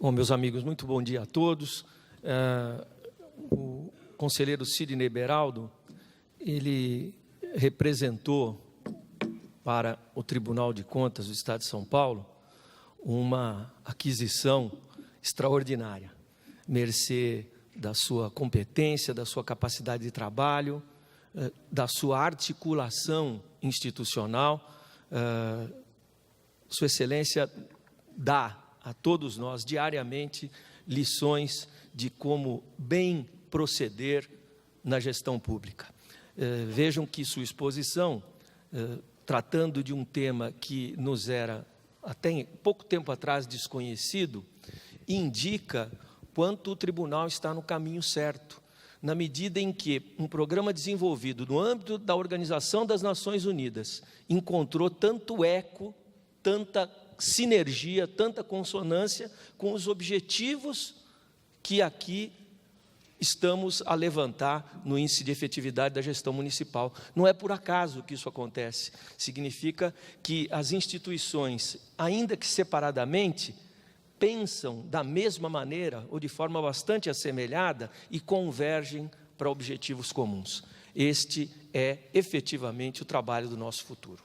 Bom, meus amigos, muito bom dia a todos. O conselheiro Sidney Beraldo, ele representou para o Tribunal de Contas do Estado de São Paulo uma aquisição extraordinária, mercê da sua competência, da sua capacidade de trabalho, da sua articulação institucional. Sua Excelência dá a todos nós, diariamente, lições de como bem proceder na gestão pública. Vejam que sua exposição, tratando de um tema que nos era, até pouco tempo atrás, desconhecido, indica quanto o tribunal está no caminho certo, na medida em que um programa desenvolvido no âmbito da Organização das Nações Unidas encontrou tanto eco, tanta sinergia, tanta consonância com os objetivos que aqui estamos a levantar no índice de efetividade da gestão municipal. Não é por acaso que isso acontece. Significa que as instituições, ainda que separadamente, pensam da mesma maneira ou de forma bastante assemelhada e convergem para objetivos comuns. Este é efetivamente o trabalho do nosso futuro.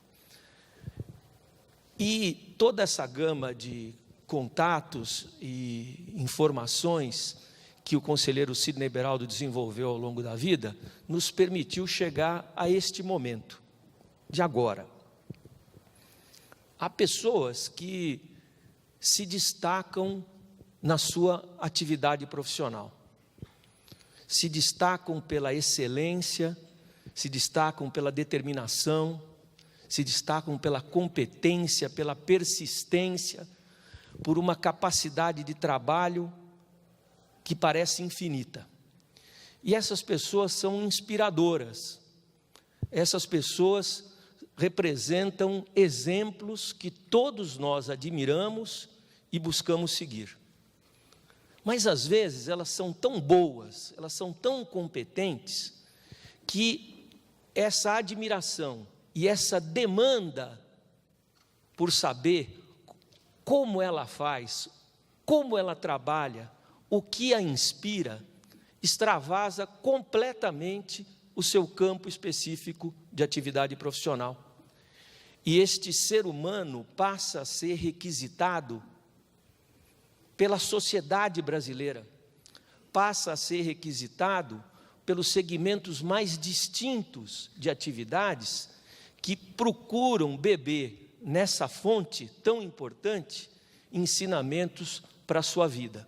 E toda essa gama de contatos e informações que o conselheiro Sidney Beraldo desenvolveu ao longo da vida, nos permitiu chegar a este momento, de agora. Há pessoas que se destacam na sua atividade profissional, se destacam pela excelência, se destacam pela determinação, se destacam pela competência, pela persistência, por uma capacidade de trabalho que parece infinita. E essas pessoas são inspiradoras. Essas pessoas representam exemplos que todos nós admiramos e buscamos seguir. Mas, às vezes, elas são tão boas, elas são tão competentes, que essa admiração e essa demanda por saber como ela faz, como ela trabalha, o que a inspira, extravasa completamente o seu campo específico de atividade profissional. E este ser humano passa a ser requisitado pela sociedade brasileira, passa a ser requisitado pelos segmentos mais distintos de atividades que procuram beber nessa fonte tão importante ensinamentos para a sua vida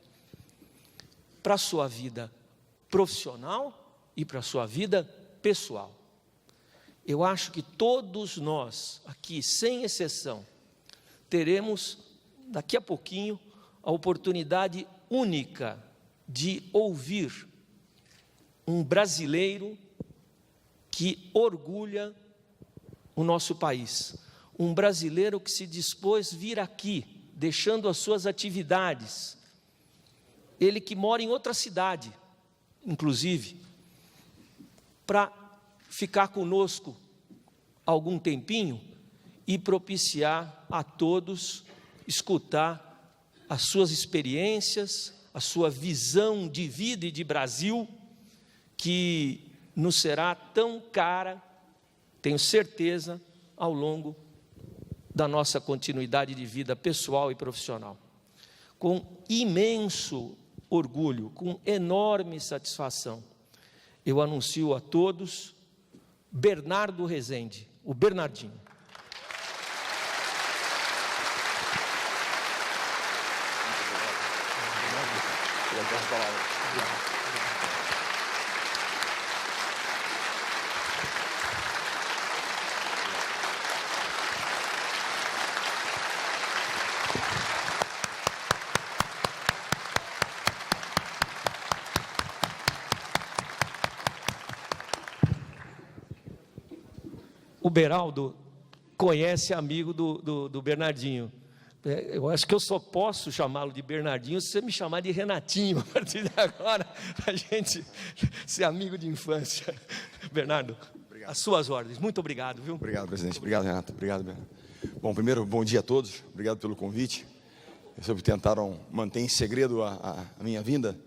profissional e para a sua vida pessoal. Eu acho que todos nós aqui, sem exceção, teremos daqui a pouquinho a oportunidade única de ouvir um brasileiro que orgulha o nosso país, um brasileiro que se dispôs a vir aqui, deixando as suas atividades, ele que mora em outra cidade, inclusive, para ficar conosco algum tempinho e propiciar a todos escutar as suas experiências, a sua visão de vida e de Brasil, que nos será tão cara, tenho certeza, ao longo da nossa continuidade de vida pessoal e profissional. Com imenso orgulho, com enorme satisfação, eu anuncio a todos Bernardo Rezende, o Bernardinho. O Beraldo conhece amigo do Bernardinho. Eu acho que eu só posso chamá-lo de Bernardinho se você me chamar de Renatinho, a partir de agora, para a gente ser amigo de infância. Bernardo, obrigado. As suas ordens. Muito obrigado, viu? Obrigado, presidente. Obrigado, Renato. Obrigado, Bernardo. Bom, primeiro, bom dia a todos. Obrigado pelo convite. tentaram manter em segredo a minha vinda.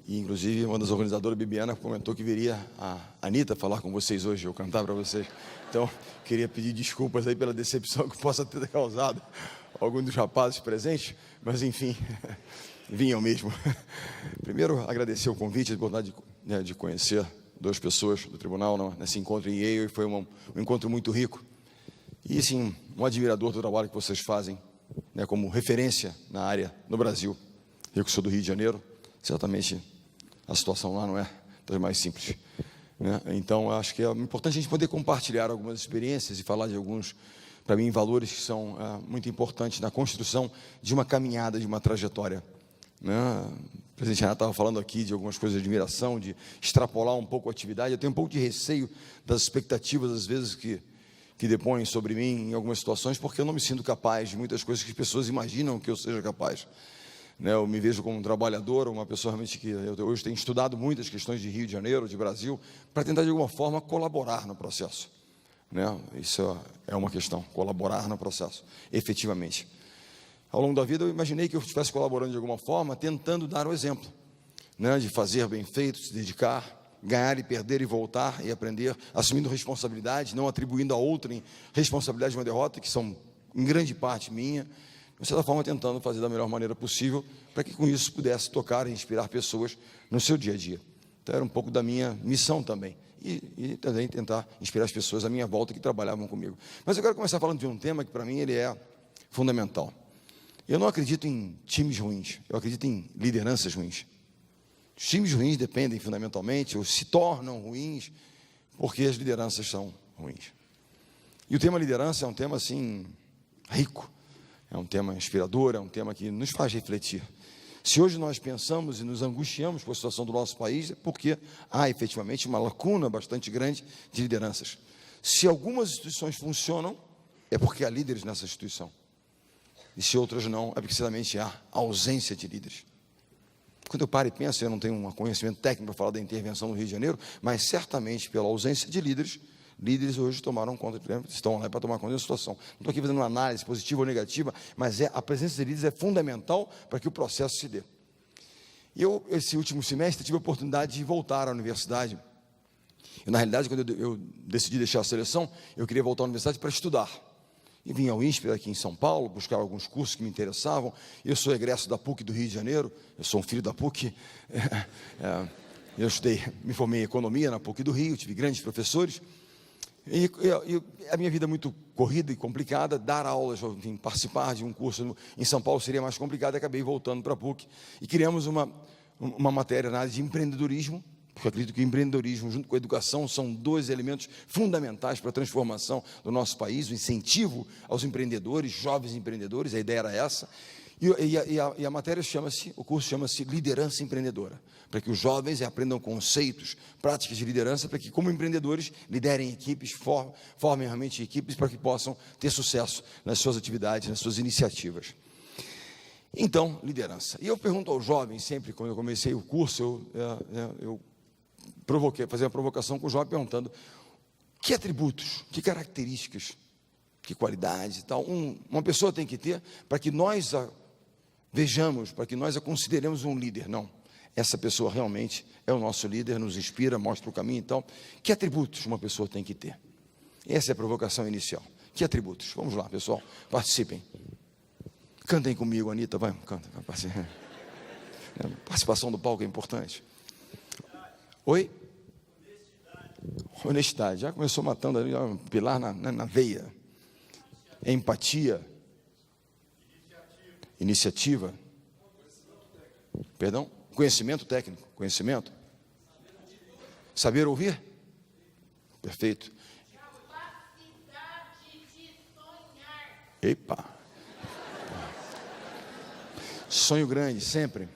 E, inclusive, uma das organizadoras, Bibiana, comentou que viria a Anitta falar com vocês hoje, eu cantar para vocês. Então, queria pedir desculpas aí pela decepção que possa ter causado algum dos rapazes presentes, mas, enfim, vinham mesmo. Primeiro, agradecer o convite, a oportunidade de conhecer duas pessoas do tribunal nesse encontro em Yale, e foi um encontro muito rico. E, assim, um admirador do trabalho que vocês fazem, como referência na área no Brasil. Eu que sou do Rio de Janeiro, certamente a situação lá não é das mais simples, né? Então, acho que é importante a gente poder compartilhar algumas experiências e falar de alguns, para mim, valores que são muito importantes na construção de uma caminhada, de uma trajetória, né? O presidente Renato estava falando aqui de algumas coisas de admiração, de extrapolar um pouco a atividade. Eu tenho um pouco de receio das expectativas, às vezes, que depõem sobre mim em algumas situações, porque eu não me sinto capaz de muitas coisas que as pessoas imaginam que eu seja capaz. Eu me vejo como um trabalhador, uma pessoa realmente que eu hoje tenho estudado muitas questões de Rio de Janeiro, de Brasil, para tentar de alguma forma colaborar no processo, Isso é uma questão, colaborar no processo, efetivamente. Ao longo da vida eu imaginei que eu estivesse colaborando de alguma forma, tentando dar o exemplo, de fazer bem feito, se dedicar, ganhar e perder e voltar e aprender, assumindo responsabilidade, não atribuindo a outrem responsabilidade de uma derrota, que são em grande parte minha, de certa forma tentando fazer da melhor maneira possível, para que com isso pudesse tocar e inspirar pessoas no seu dia a dia. Então era um pouco da minha missão também, e também tentar inspirar as pessoas à minha volta que trabalhavam comigo. Mas eu quero começar falando de um tema que para mim ele é fundamental. Eu não acredito em times ruins, eu acredito em lideranças ruins. Os times ruins dependem fundamentalmente, ou se tornam ruins, porque as lideranças são ruins. E o tema liderança é um tema assim, rico. É um tema inspirador, é um tema que nos faz refletir. Se hoje nós pensamos e nos angustiamos com a situação do nosso país, é porque há efetivamente uma lacuna bastante grande de lideranças. Se algumas instituições funcionam, é porque há líderes nessa instituição. E se outras não, é porque certamente há ausência de líderes. Quando eu paro e penso, eu não tenho um conhecimento técnico para falar da intervenção no Rio de Janeiro, mas certamente pela ausência de líderes hoje tomaram conta, estão lá para tomar conta da situação. Não estou aqui fazendo uma análise positiva ou negativa, mas a presença de líderes é fundamental para que o processo se dê. Eu, esse último semestre, tive a oportunidade de voltar à universidade. Na realidade, quando eu decidi deixar a seleção, eu queria voltar à universidade para estudar. E vim ao INSPER aqui em São Paulo, buscar alguns cursos que me interessavam. Eu sou egresso da PUC do Rio de Janeiro, eu sou um filho da PUC. Eu estudei, me formei em economia na PUC do Rio, tive grandes professores. E a minha vida é muito corrida e complicada, dar aulas, enfim, participar de um curso em São Paulo seria mais complicado, acabei voltando para a PUC e criamos uma matéria na área de empreendedorismo, porque eu acredito que o empreendedorismo junto com a educação são dois elementos fundamentais para a transformação do nosso país, o incentivo aos empreendedores, jovens empreendedores, a ideia era essa. E a matéria o curso chama-se Liderança Empreendedora, para que os jovens aprendam conceitos, práticas de liderança, para que como empreendedores liderem equipes, formem realmente equipes para que possam ter sucesso nas suas atividades, nas suas iniciativas. Então, liderança. E eu pergunto aos jovens, sempre quando eu comecei o curso, eu fazia uma provocação com o jovem perguntando que atributos, que características, que qualidades e tal, uma pessoa tem que ter para que nós vejamos, para que nós a consideremos um líder. Não, essa pessoa realmente é o nosso líder, nos inspira, mostra o caminho. Então, que atributos uma pessoa tem que ter? Essa é a provocação inicial. Que atributos? Vamos lá, pessoal, participem. Cantem comigo, Anitta, vai, canta. A participação do palco é importante. Oi? Honestidade. Já começou matando ali, um pilar na veia. Empatia. Iniciativa. Perdão? Conhecimento técnico. Conhecimento. Saber ouvir? Perfeito. Capacidade de sonhar. Epa. Sonho grande, sempre.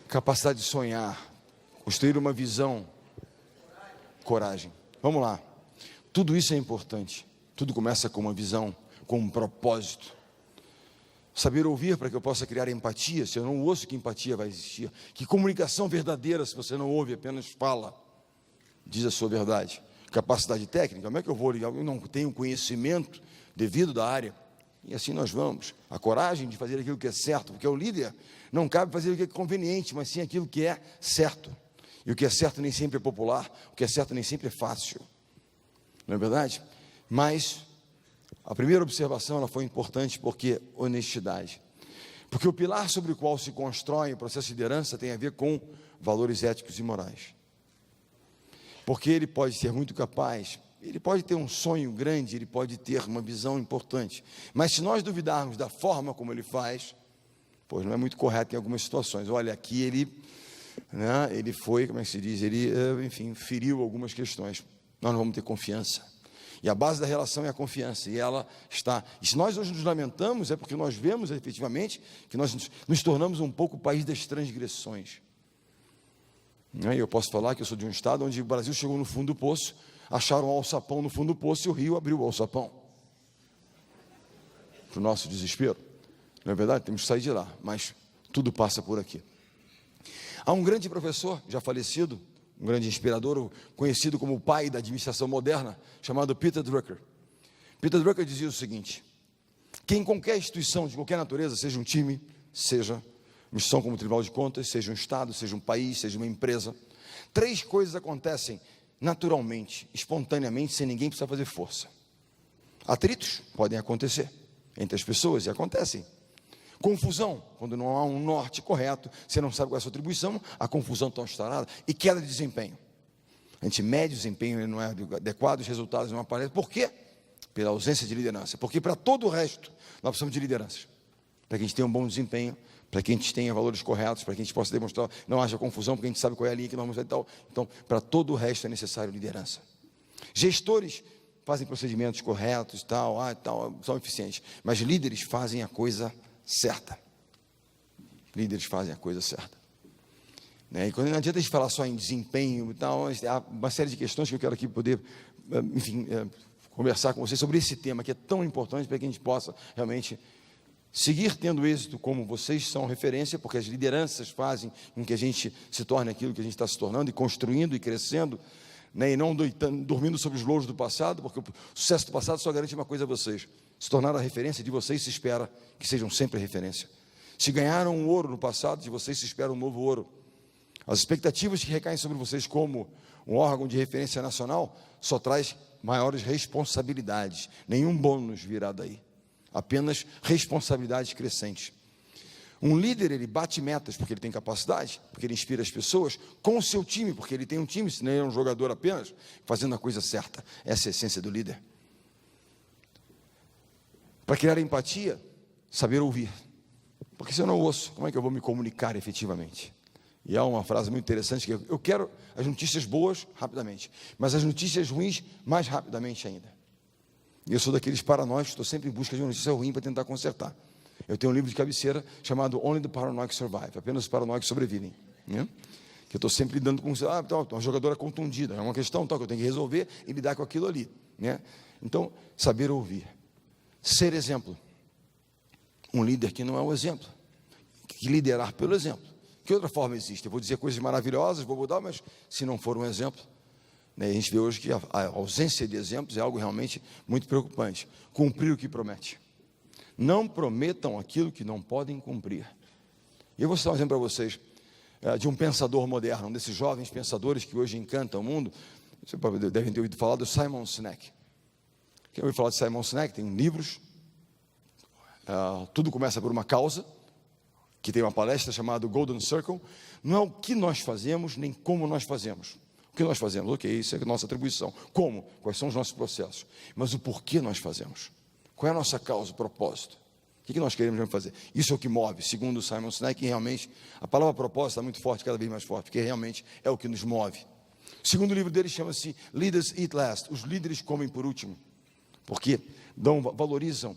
Capacidade de sonhar. Construir uma visão. Coragem. Vamos lá. Tudo isso é importante. Tudo começa com uma visão, com um propósito. Saber ouvir para que eu possa criar empatia. Se eu não ouço, que empatia vai existir? Que comunicação verdadeira se você não ouve, apenas fala. Diz a sua verdade. Capacidade técnica, como é que eu vou ligar? Eu não tenho conhecimento devido da área. e assim nós vamos. A coragem de fazer aquilo que é certo, porque ao líder não cabe fazer o que é conveniente, mas sim aquilo que é certo. E o que é certo nem sempre é popular, o que é certo nem sempre é fácil. Não é verdade? Mas a primeira observação ela foi importante porque honestidade. Porque o pilar sobre o qual se constrói o processo de liderança tem a ver com valores éticos e morais. Porque ele pode ser muito capaz, ele pode ter um sonho grande, ele pode ter uma visão importante, mas se nós duvidarmos da forma como ele faz, pois não é muito correto em algumas situações. Olha, aqui ele foi, como é que se diz, ele, enfim, feriu algumas questões. Nós não vamos ter confiança. E a base da relação é a confiança, e ela está. E se nós hoje nos lamentamos, é porque nós vemos efetivamente que nós nos tornamos um pouco o país das transgressões. Eu posso falar que eu sou de um estado onde o Brasil chegou no fundo do poço, acharam um alçapão no fundo do poço e o rio abriu o alçapão. Para o nosso desespero. Não é verdade? Temos que sair de lá, mas tudo passa por aqui. Há um grande professor, já falecido, um grande inspirador, conhecido como o pai da administração moderna, chamado Peter Drucker. Peter Drucker dizia o seguinte: que em qualquer instituição de qualquer natureza, seja um time, seja uma instituição como o Tribunal de Contas, seja um estado, seja um país, seja uma empresa, 3 coisas acontecem naturalmente, espontaneamente, sem ninguém precisar fazer força. Atritos podem acontecer entre as pessoas, e acontecem. Confusão, quando não há um norte correto, você não sabe qual é a sua atribuição, a confusão está instaurada. E queda de desempenho. A gente mede o desempenho, ele não é adequado, os resultados não aparecem. Por quê? Pela ausência de liderança. Porque para todo o resto, nós precisamos de lideranças. Para que a gente tenha um bom desempenho, para que a gente tenha valores corretos, para que a gente possa demonstrar, não haja confusão, porque a gente sabe qual é a linha que nós vamos fazer e tal. Então, para todo o resto é necessário liderança. Gestores fazem procedimentos corretos e tal, são eficientes. Mas líderes fazem a coisa certa. Líderes fazem a coisa certa. E quando não adianta a gente falar só em desempenho e tal, há uma série de questões que eu quero aqui poder, enfim, conversar com vocês sobre esse tema que é tão importante para que a gente possa realmente seguir tendo êxito como vocês são referência, porque as lideranças fazem com que a gente se torne aquilo que a gente está se tornando e construindo e crescendo, e não dormindo sobre os louros do passado, porque o sucesso do passado só garante uma coisa a vocês: se tornar a referência de vocês, se espera que sejam sempre a referência. Se ganharam um ouro no passado, de vocês se espera um novo ouro. As expectativas que recaem sobre vocês como um órgão de referência nacional só traz maiores responsabilidades. Nenhum bônus virá daí, apenas responsabilidades crescentes. Um líder, ele bate metas porque ele tem capacidade, porque ele inspira as pessoas, com o seu time, porque ele tem um time, senão ele é um jogador apenas, fazendo a coisa certa. Essa é a essência do líder. Para criar empatia, saber ouvir. Porque se eu não ouço, como é que eu vou me comunicar efetivamente? E há uma frase muito interessante que eu quero as notícias boas rapidamente, mas as notícias ruins mais rapidamente ainda. E eu sou daqueles paranoicos, estou sempre em busca de uma notícia ruim para tentar consertar. Eu tenho um livro de cabeceira chamado Only the Paranoics Survive, apenas os paranoicos sobrevivem, que eu estou sempre lidando com uma jogadora contundida, é uma questão que eu tenho que resolver e lidar com aquilo ali, Então, saber ouvir, ser exemplo. Um líder que não é um exemplo, que liderar pelo exemplo. Que outra forma existe? Eu vou dizer coisas maravilhosas, vou mudar, mas se não for um exemplo, a gente vê hoje que a ausência de exemplos é algo realmente muito preocupante. Cumprir o que promete. Não prometam aquilo que não podem cumprir. E eu vou citar um exemplo para vocês, de um pensador moderno, um desses jovens pensadores que hoje encantam o mundo. Vocês devem ter ouvido falar do Simon Sinek. Quem ouviu falar de Simon Sinek? Tem livros, Tudo Começa por uma Causa, que tem uma palestra chamada Golden Circle. Não é o que nós fazemos, nem como nós fazemos. O que nós fazemos? Ok, isso é a nossa atribuição. Como? Quais são os nossos processos? Mas o porquê nós fazemos? Qual é a nossa causa, o propósito? O que nós queremos fazer? Isso é o que move, segundo o Simon Sinek, e realmente a palavra propósito está muito forte, cada vez mais forte, porque realmente é o que nos move. O segundo livro dele chama-se Leaders Eat Last. Os líderes comem por último, porque valorizam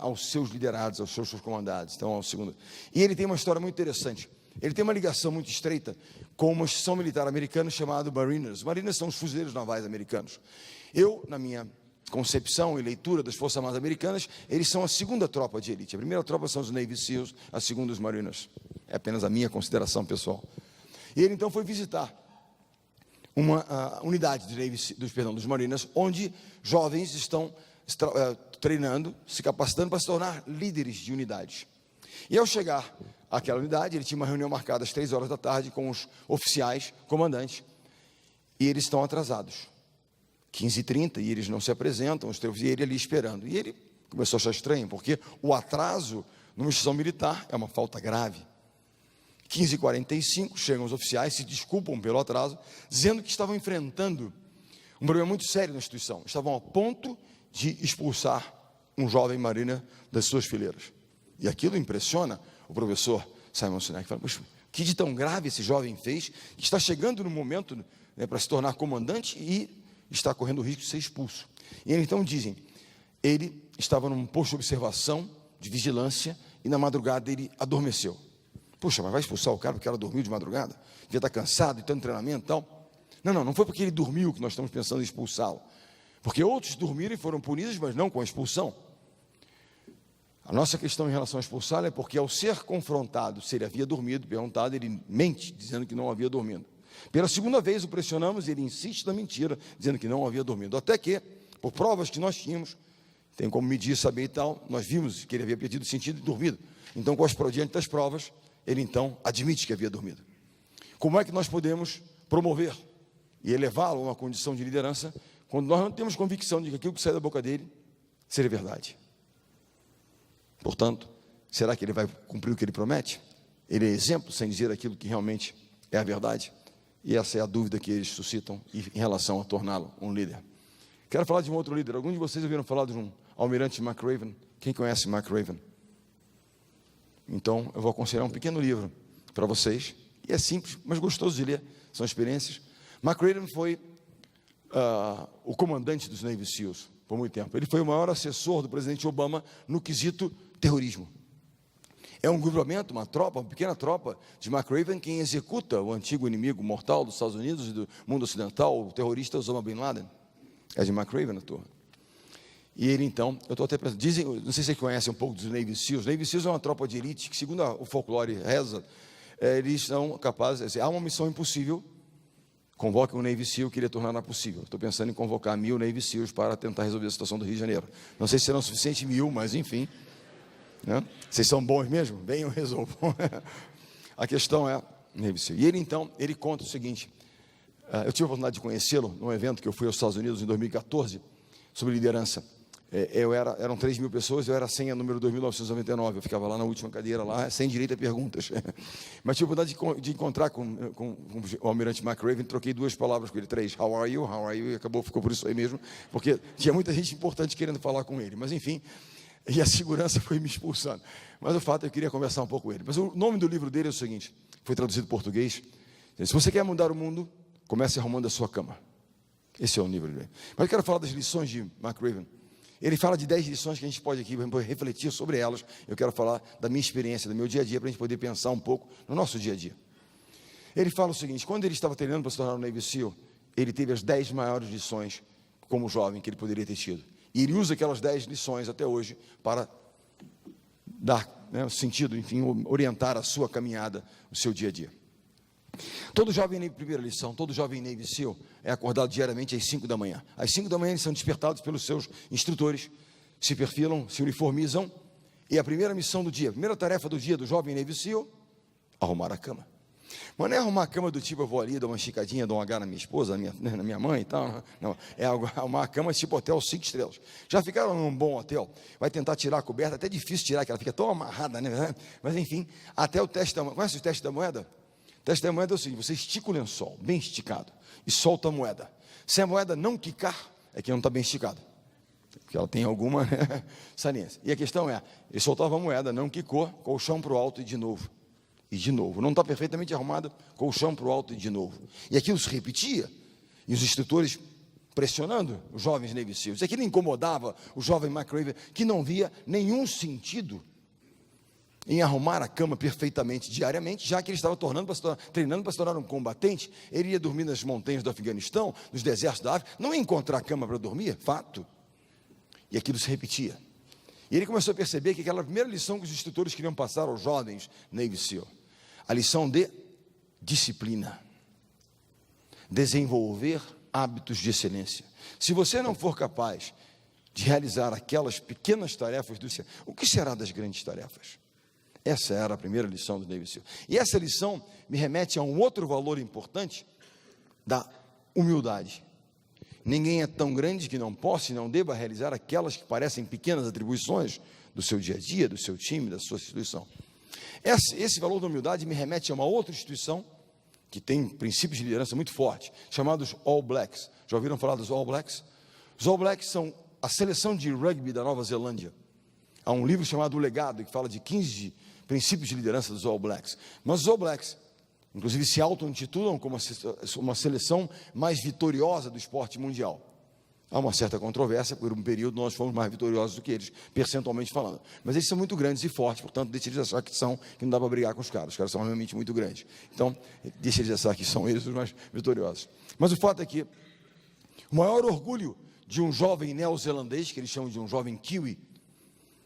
aos seus liderados, aos seus comandados. Então, ao segundo. E ele tem uma história muito interessante. Ele tem uma ligação muito estreita com uma instituição militar americana chamada Mariners. Os Mariners são os fuzileiros navais americanos. Na minha concepção e leitura das Forças Armadas Americanas, eles são a segunda tropa de elite. A primeira tropa são os Navy SEALs, a segunda os Mariners. É apenas a minha consideração pessoal. E ele então foi visitar uma unidade dos Mariners, onde jovens estão treinando, se capacitando para se tornar líderes de unidades. E ao chegar àquela unidade, ele tinha uma reunião marcada às 3 horas da tarde com os oficiais, comandantes, e eles estão atrasados. 15h30, e eles não se apresentam, e ele ali esperando. E ele começou a achar estranho, porque o atraso numa instituição militar é uma falta grave. 15h45, chegam os oficiais, se desculpam pelo atraso, dizendo que estavam enfrentando um problema muito sério na instituição. Estavam a ponto de expulsar um jovem mariner das suas fileiras. E aquilo impressiona o professor Simon Sinek. Fala, poxa, que de tão grave esse jovem fez, que está chegando no momento, né, para se tornar comandante e está correndo o risco de ser expulso. E eles então dizem, ele estava num posto de observação, de vigilância, e na madrugada ele adormeceu. Poxa, mas vai expulsar o cara porque ela dormiu de madrugada? Devia estar cansado, de tanto treinamento e tal. Não foi porque ele dormiu que nós estamos pensando em expulsá-lo. Porque outros dormiram e foram punidos, mas não com a expulsão. A nossa questão em relação a expulsá-lo é porque ao ser confrontado se ele havia dormido, perguntado, ele mente, dizendo que não havia dormido. Pela segunda vez o pressionamos, ele insiste na mentira, dizendo que não havia dormido. Até que, por provas que nós tínhamos, tem como medir, saber e tal, nós vimos que ele havia perdido o sentido e dormido. Então, diante das provas, ele então admite que havia dormido. Como é que nós podemos promover e elevá-lo a uma condição de liderança, quando nós não temos convicção de que aquilo que sai da boca dele seja verdade? Portanto, será que ele vai cumprir o que ele promete? Ele é exemplo sem dizer aquilo que realmente é a verdade? E essa é a dúvida que eles suscitam em relação a torná-lo um líder. Quero falar de um outro líder. Alguns de vocês ouviram falar de um almirante McRaven? Quem conhece McRaven? Então, eu vou aconselhar um pequeno livro para vocês. E é simples, mas gostoso de ler. São experiências. McRaven foi o comandante dos Navy SEALs por muito tempo. Ele foi o maior assessor do presidente Obama no quesito terrorismo. É um grupamento, uma tropa, uma pequena tropa de McRaven, quem executa o antigo inimigo mortal dos Estados Unidos e do mundo ocidental, o terrorista Osama Bin Laden. É de McRaven a turma. E ele então, eu estou até pensando, dizem, não sei se vocês conhecem um pouco dos Navy SEALs. Navy SEALs é uma tropa de elite que, segundo o folclore reza, eles são capazes, há uma missão impossível, convoque um Navy SEAL que iria tornar possível. Estou pensando em convocar 1000 Navy SEAls para tentar resolver a situação do Rio de Janeiro. Não sei se serão suficientes 1000, mas enfim. Né? Vocês são bons mesmo? Venham, resolvam. A questão é Navy SEAL. E ele então, ele conta o seguinte, eu tive a oportunidade de conhecê-lo num evento que eu fui aos Estados Unidos em 2014, sobre liderança. Eram 3.000 pessoas, eu era senha número 2.999, eu ficava lá na última cadeira, lá, sem direito a perguntas. Mas tive a oportunidade de encontrar com o almirante McRaven, troquei 2 palavras com ele, 3, how are you, e ficou por isso aí mesmo, porque tinha muita gente importante querendo falar com ele, mas enfim, e a segurança foi me expulsando. Mas o fato é que eu queria conversar um pouco com ele. Mas o nome do livro dele é o seguinte, foi traduzido em português, se você quer mudar o mundo, comece arrumando a sua cama. Esse é o nível dele. Mas eu quero falar das lições de McRaven. Ele fala de 10 lições que a gente pode aqui refletir sobre elas. Eu quero falar da minha experiência, do meu dia a dia, para a gente poder pensar um pouco no nosso dia a dia. Ele fala o seguinte, quando ele estava treinando para se tornar um Navy SEAL, ele teve as 10 maiores lições como jovem que ele poderia ter tido. E ele usa aquelas 10 lições até hoje para dar sentido, enfim, orientar a sua caminhada, o seu dia a dia. Todo jovem, primeira lição, todo jovem Navy SEAL é acordado diariamente às 5 da manhã. Às 5 da manhã eles são despertados pelos seus instrutores, se perfilam, se uniformizam, e a primeira missão do dia, a primeira tarefa do dia do jovem Navy SEAL, arrumar a cama. Mas não é arrumar a cama do tipo, eu vou ali, dou uma esticadinha, dou um H na minha esposa, na minha mãe e tal. Não, é arrumar a cama tipo hotel 5 estrelas. Já ficaram num bom hotel? Vai tentar tirar a coberta, até difícil tirar, que ela fica tão amarrada, né? Mas enfim, até o teste da moeda. Conhece o teste da moeda? O teste da moeda é o seguinte, você estica o lençol, bem esticado, e solta a moeda. Se a moeda não quicar, é que não está bem esticado. Porque ela tem alguma saliência. E a questão é, ele soltava a moeda, não quicou, colchão para o alto e de novo. E de novo, não está perfeitamente arrumada, colchão para o alto e de novo. E aquilo se repetia, e os instrutores pressionando os jovens Navy SEALs. Aquilo incomodava o jovem McRaven, que não via nenhum sentido em arrumar a cama perfeitamente diariamente, já que ele estava treinando para se tornar um combatente. Ele ia dormir nas montanhas do Afeganistão, nos desertos da África, não ia encontrar cama para dormir, fato. E aquilo se repetia. E ele começou a perceber que aquela primeira lição que os instrutores queriam passar aos jovens Navy SEAL, a lição de disciplina, desenvolver hábitos de excelência. Se você não for capaz de realizar aquelas pequenas tarefas do céu. O que será das grandes tarefas? Essa era a primeira lição do Navy SEAL. E essa lição me remete a um outro valor importante da humildade. Ninguém é tão grande que não possa e não deva realizar aquelas que parecem pequenas atribuições do seu dia a dia, do seu time, da sua instituição. Esse valor da humildade me remete a uma outra instituição que tem princípios de liderança muito fortes, chamados All Blacks. Já ouviram falar dos All Blacks? Os All Blacks são a seleção de rugby da Nova Zelândia. Há um livro chamado O Legado, que fala de 15 princípios de liderança dos All Blacks. Mas os All Blacks, inclusive, se auto-intitulam como uma seleção mais vitoriosa do esporte mundial. Há uma certa controvérsia, por um período nós fomos mais vitoriosos do que eles, percentualmente falando. Mas eles são muito grandes e fortes, portanto, deixa eles achar que não dá para brigar com os caras são realmente muito grandes. Então, deixa eles achar que são eles os mais vitoriosos. Mas o fato é que o maior orgulho de um jovem neozelandês, que eles chamam de um jovem kiwi,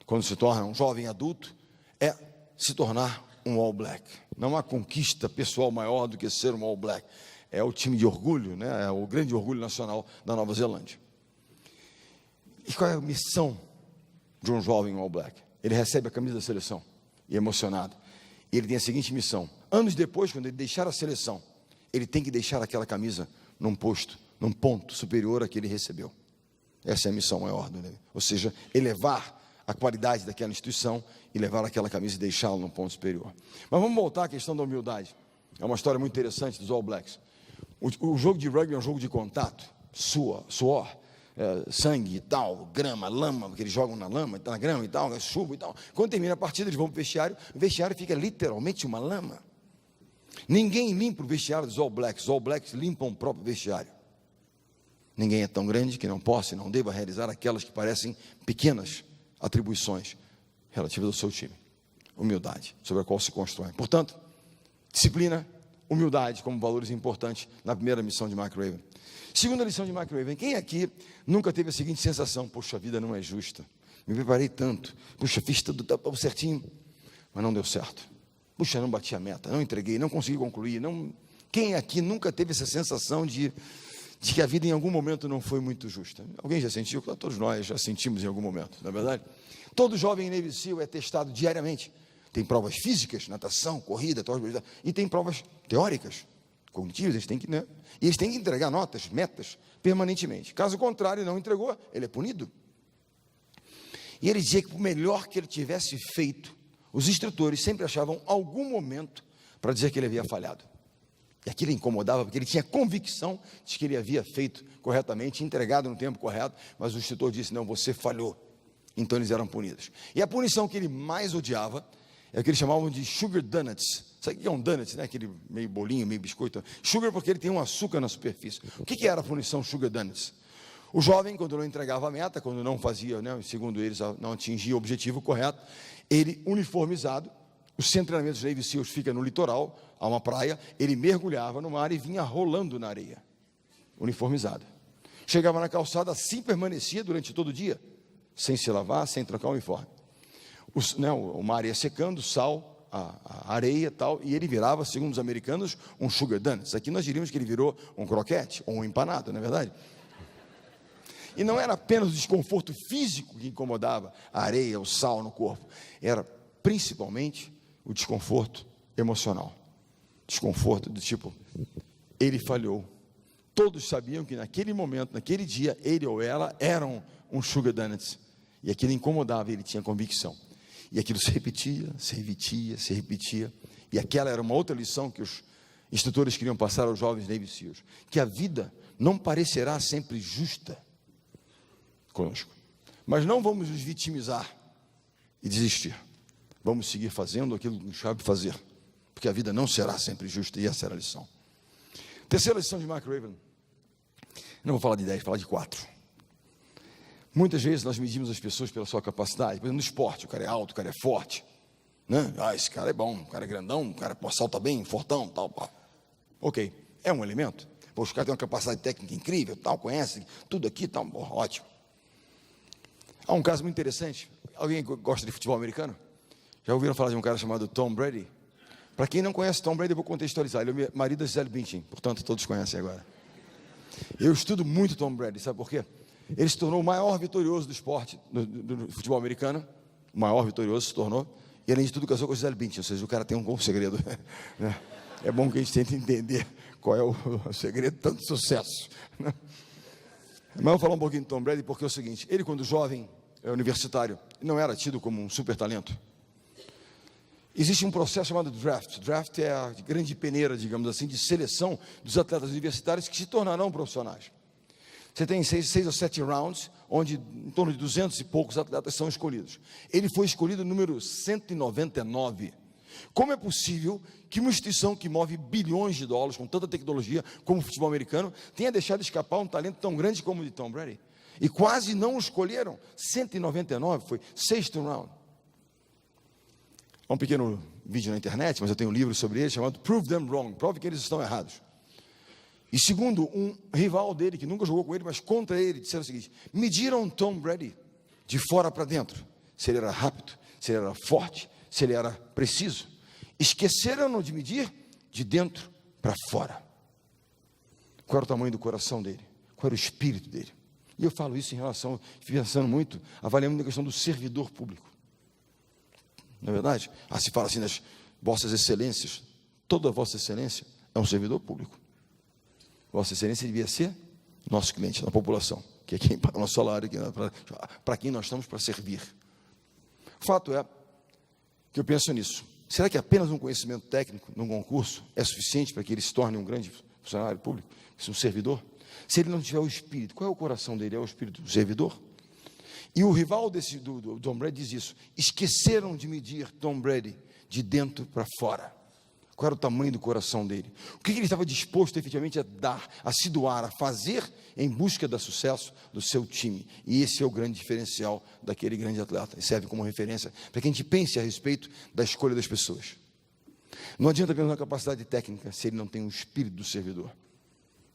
quando se torna um jovem adulto, é se tornar um All Black. Não há conquista pessoal maior do que ser um All Black. É o time de orgulho, né? É o grande orgulho nacional da Nova Zelândia. E qual é a missão de um jovem All Black? Ele recebe a camisa da seleção, e emocionado. E ele tem a seguinte missão: anos depois, quando ele deixar a seleção, ele tem que deixar aquela camisa num ponto superior a que ele recebeu. Essa é a missão maior do Navy. Ou seja, elevar a qualidade daquela instituição e levar aquela camisa e deixá-la num ponto superior. Mas vamos voltar à questão da humildade. É uma história muito interessante dos All Blacks. O jogo de rugby é um jogo de contato, suor, sangue e tal, grama, lama, porque eles jogam na lama, na grama e tal, chuva e tal. Quando termina a partida, eles vão para o vestiário fica literalmente uma lama. Ninguém limpa o vestiário dos All Blacks. Os All Blacks limpam o próprio vestiário. Ninguém é tão grande que não possa e não deva realizar aquelas que parecem pequenas atribuições relativas ao seu time. Humildade, sobre a qual se constrói. Portanto, disciplina, humildade como valores importantes na primeira missão de Mark Raven. Segunda lição de Mark Raven: quem aqui nunca teve a seguinte sensação: poxa, a vida não é justa, me preparei tanto, puxa, fiz tudo certinho, mas não deu certo, puxa, não bati a meta, não entreguei, não consegui concluir, não... Quem aqui nunca teve essa sensação de que a vida em algum momento não foi muito justa? Alguém já sentiu? Todos nós já sentimos em algum momento, não é verdade? Todo jovem Navy SEAL é testado diariamente. Tem provas físicas, natação, corrida, e tem provas teóricas, cognitivas, eles têm que, né? E eles têm que entregar notas, metas, permanentemente. Caso contrário, não entregou, ele é punido. E ele dizia que por melhor que ele tivesse feito, os instrutores sempre achavam algum momento para dizer que ele havia falhado. E aquilo incomodava, porque ele tinha convicção de que ele havia feito corretamente, entregado no tempo correto, mas o instrutor disse: não, você falhou. Então eles eram punidos. E a punição que ele mais odiava é o que eles chamavam de sugar donuts. Sabe o que é um donut, né? Aquele meio bolinho, meio biscoito. Sugar porque ele tem um açúcar na superfície. O que era a punição sugar donuts? O jovem, quando não entregava a meta, quando não fazia, né, segundo eles, não atingia o objetivo correto, ele, uniformizado, o centro de treinamento dos Navy SEALs fica no litoral, há uma praia, ele mergulhava no mar e vinha rolando na areia, uniformizado. Chegava na calçada, assim permanecia durante todo o dia, sem se lavar, sem trocar o uniforme. O mar ia secando, sal, a areia e tal, e ele virava, segundo os americanos, um sugar donuts. Aqui nós diríamos que ele virou um croquete, ou um empanado, não é verdade? E não era apenas o desconforto físico que incomodava a areia, o sal no corpo, era principalmente o desconforto emocional. Desconforto do tipo, ele falhou. Todos sabiam que naquele momento, naquele dia, ele ou ela eram um sugar donuts. E aquilo incomodava, ele tinha convicção. E aquilo se repetia, se repetia, se repetia. E aquela era uma outra lição que os instrutores queriam passar aos jovens Navy SEALs: que a vida não parecerá sempre justa conosco, mas não vamos nos vitimizar e desistir. Vamos seguir fazendo aquilo que nos cabe fazer, porque a vida não será sempre justa, e essa era a lição. Terceira lição de Mark Raven. Não vou falar de 10, vou falar de 4. Muitas vezes nós medimos as pessoas pela sua capacidade. Por exemplo, no esporte, o cara é alto, o cara é forte, né? Esse cara é bom, o cara é grandão, o cara salta bem, fortão, tal, pá. Ok, é um elemento. Pô, os caras têm uma capacidade técnica incrível, tal, conhece tudo aqui, tal, ótimo. Há um caso muito interessante. Alguém gosta de futebol americano? Já ouviram falar de um cara chamado Tom Brady? Para quem não conhece Tom Brady, eu vou contextualizar. Ele é o marido da Gisele Bündchen, portanto todos conhecem agora. Eu estudo muito Tom Brady, sabe por quê? Ele se tornou o maior vitorioso do esporte, do futebol americano. O maior vitorioso se tornou. E além de tudo casou com a Gisele Bündchen. Ou seja, o cara tem um bom segredo, né? É bom que a gente tente entender qual é o segredo de tanto sucesso, né? Mas eu vou falar um pouquinho de Tom Brady, porque é o seguinte: ele, quando jovem, universitário, não era tido como um super talento. Existe um processo chamado draft. Draft é a grande peneira, digamos assim, de seleção dos atletas universitários que se tornarão profissionais. Você tem 6 ou 7 rounds, onde em torno de 200 e poucos atletas são escolhidos. Ele foi escolhido número 199. Como é possível que uma instituição que move bilhões de dólares com tanta tecnologia como o futebol americano tenha deixado escapar um talento tão grande como o de Tom Brady? E quase não o escolheram. 199 foi 6º round. Há um pequeno vídeo na internet, mas eu tenho um livro sobre ele chamado Prove Them Wrong. Prove que eles estão errados. E segundo um rival dele, que nunca jogou com ele, mas contra ele, disseram o seguinte: mediram Tom Brady de fora para dentro, se ele era rápido, se ele era forte, se ele era preciso. Esqueceram de medir de dentro para fora. Qual era o tamanho do coração dele? Qual era o espírito dele? E eu falo isso em relação, pensando muito, avaliando a questão do servidor público. Não é verdade? Se fala assim das vossas excelências. Toda vossa excelência é um servidor público. Vossa excelência devia ser nosso cliente, na população, que é quem paga o nosso salário, para quem nós estamos para servir. O fato é que eu penso nisso. Será que apenas um conhecimento técnico num concurso é suficiente para que ele se torne um grande funcionário público, um servidor? Se ele não tiver o espírito, qual é o coração dele? É o espírito do servidor? E o rival do Tom Brady diz isso: esqueceram de medir Tom Brady de dentro para fora. Qual era o tamanho do coração dele? O que ele estava disposto efetivamente a dar, a se doar, a fazer em busca do sucesso do seu time? E esse é o grande diferencial daquele grande atleta. E serve como referência para que a gente pense a respeito da escolha das pessoas. Não adianta apenas uma capacidade técnica se ele não tem o espírito do servidor,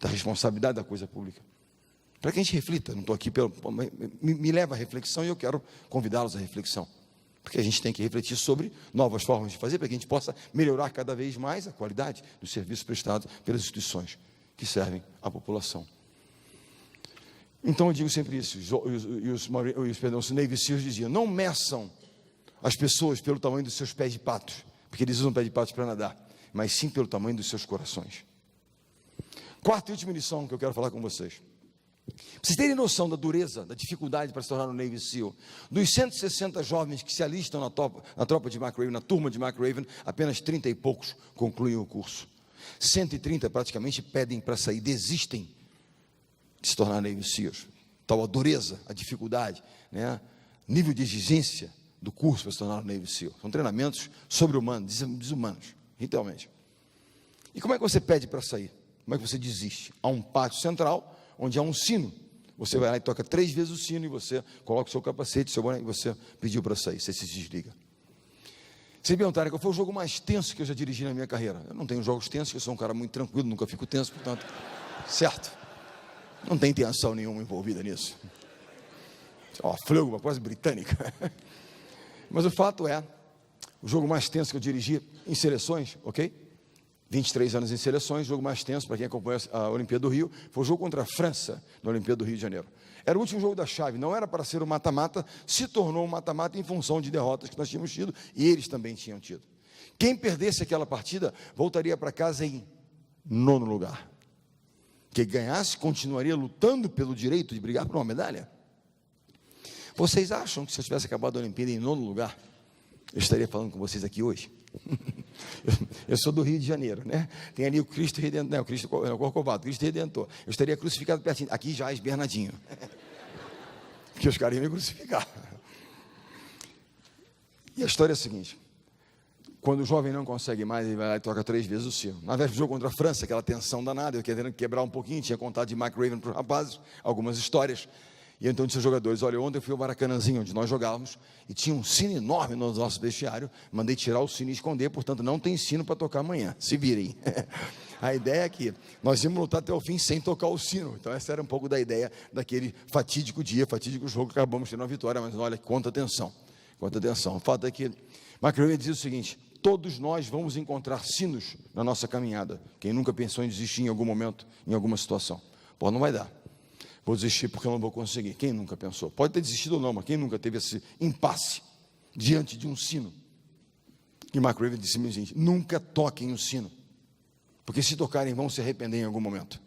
da responsabilidade da coisa pública. Para que a gente reflita, não estou aqui, me leva à reflexão e eu quero convidá-los à reflexão. Porque a gente tem que refletir sobre novas formas de fazer, para que a gente possa melhorar cada vez mais a qualidade do serviço prestado pelas instituições que servem à população. Então eu digo sempre isso, os Navy Seals diziam: não meçam as pessoas pelo tamanho dos seus pés de pato, porque eles usam pés de pato para nadar, mas sim pelo tamanho dos seus corações. Quarta e última lição que eu quero falar com vocês. Para vocês terem noção da dureza, da dificuldade para se tornar um Navy SEAL, dos 160 jovens que se alistam na tropa de McRaven, na turma de McRaven, apenas 30 e poucos concluem o curso. 130 praticamente pedem para sair, desistem de se tornar Navy SEALs. Tal a dureza, a dificuldade, né? Nível de exigência do curso para se tornar um Navy SEAL. São treinamentos sobre-humanos, desumanos, literalmente. E como é que você pede para sair? Como é que você desiste? Há um pátio central, onde há um sino. Você vai lá e toca 3 vezes o sino, e você coloca o seu capacete, seu boné, e você pediu para sair, você se desliga. Vocês perguntaram qual foi o jogo mais tenso que eu já dirigi na minha carreira. Eu não tenho jogos tensos, eu sou um cara muito tranquilo, nunca fico tenso, portanto, certo. Não tem tensão nenhuma envolvida nisso. Ó, fleuma quase britânica. Mas o fato é, o jogo mais tenso que eu dirigi em seleções, ok? 23 anos em seleções, o jogo mais tenso, para quem acompanha a Olimpíada do Rio, foi o jogo contra a França, na Olimpíada do Rio de Janeiro. Era o último jogo da chave, não era para ser o mata-mata, se tornou um mata-mata em função de derrotas que nós tínhamos tido, e eles também tinham tido. Quem perdesse aquela partida, voltaria para casa em 9º lugar. Quem ganhasse, continuaria lutando pelo direito de brigar por uma medalha. Vocês acham que se eu tivesse acabado a Olimpíada em 9º lugar, eu estaria falando com vocês aqui hoje? Eu sou do Rio de Janeiro, né? Tem ali o Cristo Redentor, não, o Corcovado, Cristo Redentor. Eu estaria crucificado pertinho. Aqui já é Bernardinho, porque os caras iam me crucificar. E a história é a seguinte: quando o jovem não consegue mais, ele vai lá e toca 3 vezes o sino. Na véspera do jogo contra a França, aquela tensão danada, eu querendo quebrar um pouquinho, tinha contado de McRaven para os rapazes algumas histórias. E então disse aos jogadores: olha, ontem eu fui ao Maracanãzinho, onde nós jogávamos, e tinha um sino enorme no nosso vestiário, mandei tirar o sino e esconder, portanto não tem sino para tocar amanhã, se virem. A ideia é que nós íamos lutar até o fim sem tocar o sino. Então essa era um pouco da ideia daquele fatídico dia, fatídico jogo, que acabamos tendo uma vitória, mas olha, quanta atenção. O fato é que McRaven dizia o seguinte: todos nós vamos encontrar sinos na nossa caminhada. Quem nunca pensou em desistir em algum momento, em alguma situação? Pô, não vai dar. Vou desistir porque eu não vou conseguir. Quem nunca pensou? Pode ter desistido ou não, mas quem nunca teve esse impasse diante de um sino? E Mark Raven disse o seguinte: nunca toquem o sino, porque se tocarem vão se arrepender em algum momento.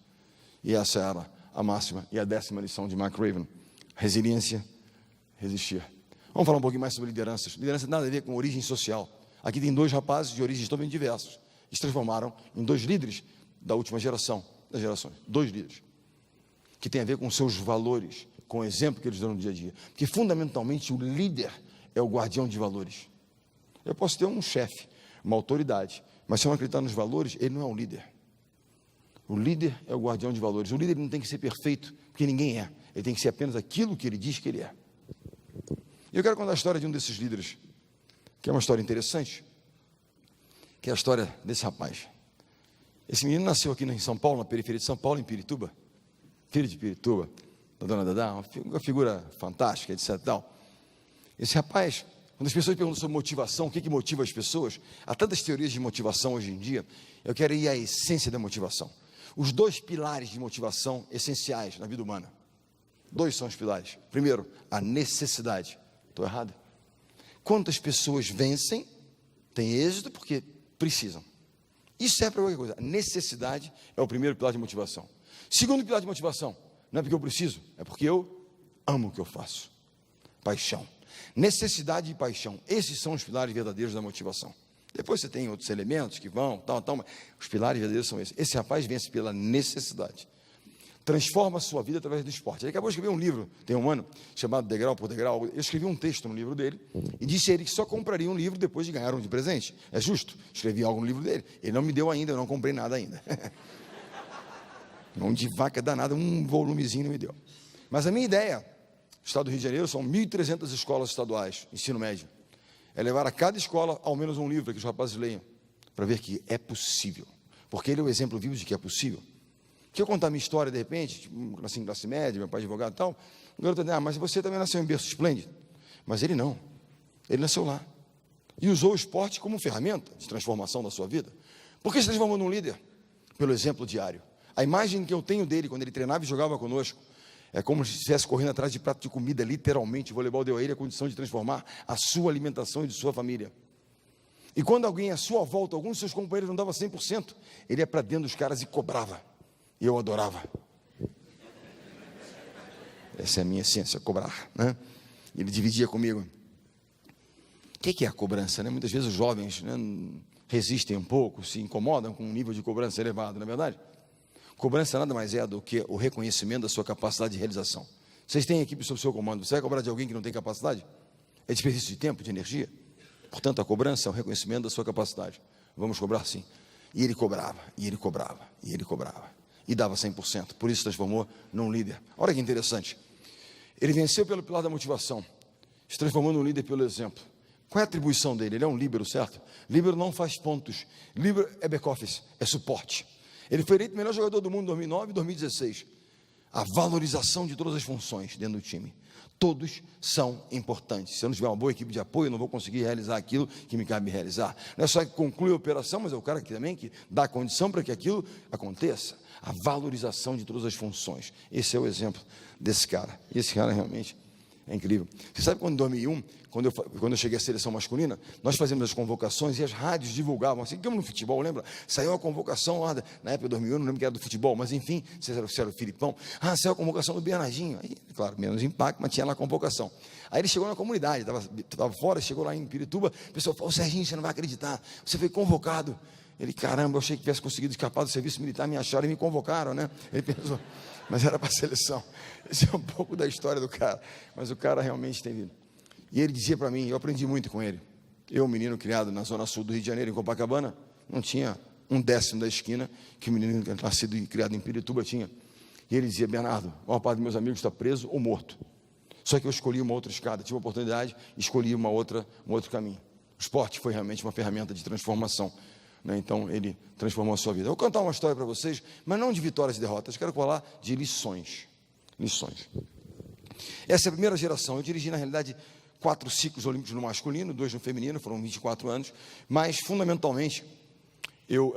E essa era a máxima e a 10ª lição de Mark Raven: resiliência, resistir. Vamos falar um pouquinho mais sobre lideranças. Liderança tem nada a ver com origem social. Aqui tem 2 rapazes de origens totalmente diversas, que se transformaram em 2 líderes da última geração, das gerações. 2 líderes, que tem a ver com seus valores, com o exemplo que eles dão no dia a dia. Porque fundamentalmente o líder é o guardião de valores. Eu posso ter um chefe, uma autoridade, mas se eu não acreditar nos valores, ele não é um líder. O líder é o guardião de valores. O líder não tem que ser perfeito, porque ninguém é. Ele tem que ser apenas aquilo que ele diz que ele é. E eu quero contar a história de um desses líderes, que é uma história interessante, que é a história desse rapaz. Esse menino nasceu aqui em São Paulo, na periferia de São Paulo, em Pirituba, filho de Pirituba, da dona Dadá, uma figura fantástica, etc. Tal. Esse rapaz, quando as pessoas perguntam sobre motivação, o que motiva as pessoas, há tantas teorias de motivação hoje em dia, eu quero ir à essência da motivação. Os 2 pilares de motivação essenciais na vida humana. 2 são os pilares. Primeiro, a necessidade. Estou errado? Quantas pessoas vencem, têm êxito porque precisam. Isso é para qualquer coisa. A necessidade é o primeiro pilar de motivação. Segundo pilar de motivação, não é porque eu preciso, é porque eu amo o que eu faço. Paixão. Necessidade e paixão. Esses são os pilares verdadeiros da motivação. Depois você tem outros elementos que vão, mas os pilares verdadeiros são esses. Esse rapaz vence pela necessidade. Transforma a sua vida através do esporte. Ele acabou de escrever um livro, tem um ano, chamado Degrau por Degrau. Eu escrevi um texto no livro dele, e disse a ele que só compraria um livro depois de ganhar um de presente. É justo, escrevi algo no livro dele. Ele não me deu ainda, eu não comprei nada ainda. Mão de vaca danada, um volumezinho não me deu. Mas a minha ideia, no estado do Rio de Janeiro, são 1.300 escolas estaduais, ensino médio. É levar a cada escola ao menos um livro para que os rapazes leiam, para ver que é possível. Porque ele é o exemplo vivo de que é possível. Se eu contar a minha história, de repente, tipo, nasci em classe média, meu pai é advogado e tal, o garoto diz: mas você também nasceu em berço esplêndido. Mas ele não. Ele nasceu lá. E usou o esporte como ferramenta de transformação da sua vida. Por que se transformou num líder? Pelo exemplo diário. A imagem que eu tenho dele, quando ele treinava e jogava conosco, é como se estivesse correndo atrás de prato de comida, literalmente. O voleibol deu a ele a condição de transformar a sua alimentação e de sua família. E quando alguém à sua volta, alguns de seus companheiros não dava 100%, ele ia para dentro dos caras e cobrava. E eu adorava. Essa é a minha essência, cobrar, né? Ele dividia comigo. O que é a cobrança, né? Muitas vezes os jovens, né, resistem um pouco, se incomodam com um nível de cobrança elevado, não é verdade? Cobrança nada mais é do que o reconhecimento da sua capacidade de realização. Vocês têm equipe sob seu comando, você vai cobrar de alguém que não tem capacidade? É desperdício de tempo, de energia. Portanto, a cobrança é o reconhecimento da sua capacidade. Vamos cobrar sim. E ele cobrava, e ele cobrava, e ele cobrava. E dava 100%, por isso se transformou num líder. Olha que interessante, ele venceu pelo pilar da motivação, se transformou num líder pelo exemplo. Qual é a atribuição dele? Ele é um líbero, certo? Líbero não faz pontos, líbero é back-office, é suporte. Ele foi eleito o melhor jogador do mundo em 2009 e 2016. A valorização de todas as funções dentro do time. Todos são importantes. Se eu não tiver uma boa equipe de apoio, eu não vou conseguir realizar aquilo que me cabe realizar. Não é só que conclui a operação, mas é o cara que também que dá a condição para que aquilo aconteça. A valorização de todas as funções. Esse é o exemplo desse cara. E esse cara realmente é incrível. Você sabe quando em 2001, quando eu cheguei à seleção masculina, nós fazíamos as convocações e as rádios divulgavam, assim como no futebol, lembra? Saiu a convocação lá, na época de 2001, não lembro que era do futebol, mas enfim, você era o Filipão, saiu a convocação do Bernardinho, aí, claro, menos impacto, mas tinha lá a convocação. Aí ele chegou na comunidade, estava fora, chegou lá em Pirituba, o pessoal falou: Serginho, você não vai acreditar, você foi convocado. Ele: caramba, eu achei que tivesse conseguido escapar do serviço militar, me acharam e me convocaram, né? Ele pensou, mas era para a seleção. Esse é um pouco da história do cara, mas o cara realmente tem vida. E ele dizia para mim, eu aprendi muito com ele. Eu, menino criado na zona sul do Rio de Janeiro, em Copacabana, não tinha 1/10 da esquina que o menino nascido e criado em Pirituba tinha. E ele dizia: Bernardo, a maior parte dos meus amigos está preso ou morto. Só que eu escolhi uma outra escada, tive a oportunidade, escolhi um outro caminho. O esporte foi realmente uma ferramenta de transformação. Então ele transformou a sua vida. Eu vou contar uma história para vocês, mas não de vitórias e derrotas, quero falar de lições. Essa é a primeira geração. Eu dirigi na realidade 4 ciclos olímpicos no masculino, 2 no feminino, foram 24 anos, mas fundamentalmente eu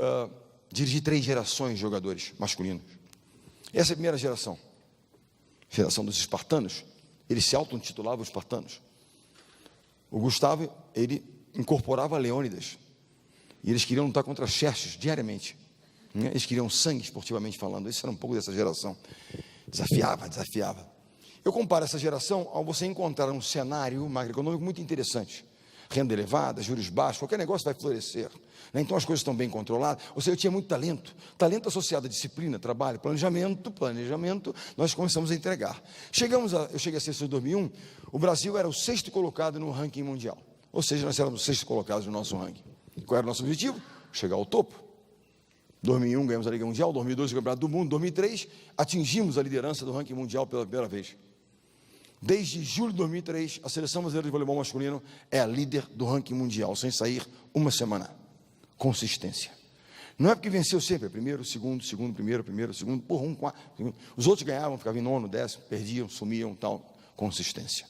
dirigi 3 gerações de jogadores masculinos. Essa é a primeira geração. geração dos espartanos, eles se auto-intitulavam espartanos. O Gustavo, ele incorporava Leônidas, e eles queriam lutar contra Xerxes diariamente, né? Eles queriam sangue, esportivamente falando. Isso era um pouco dessa geração. Desafiava. Eu comparo essa geração ao você encontrar um cenário macroeconômico muito interessante. Renda elevada, juros baixos, qualquer negócio vai florescer, né? Então as coisas estão bem controladas. Ou seja, eu tinha muito talento associado à disciplina, trabalho, planejamento, nós começamos a entregar. Eu cheguei a sexta de 2001, o Brasil era o 6º colocado no ranking mundial, ou seja, nós éramos os 6º colocados no nosso ranking. Qual era o nosso objetivo? Chegar ao topo. 2001 ganhamos a Liga Mundial, 2002 o Campeonato do Mundo, 2003 atingimos a liderança do ranking mundial pela primeira vez. Desde julho de 2003, a seleção brasileira de voleibol masculino é a líder do ranking mundial, sem sair uma semana. Consistência. Não é porque venceu sempre, primeiro, segundo, primeiro, segundo, quarto. Os outros ganhavam, ficavam em nono, décimo, perdiam, sumiam, tal. Consistência.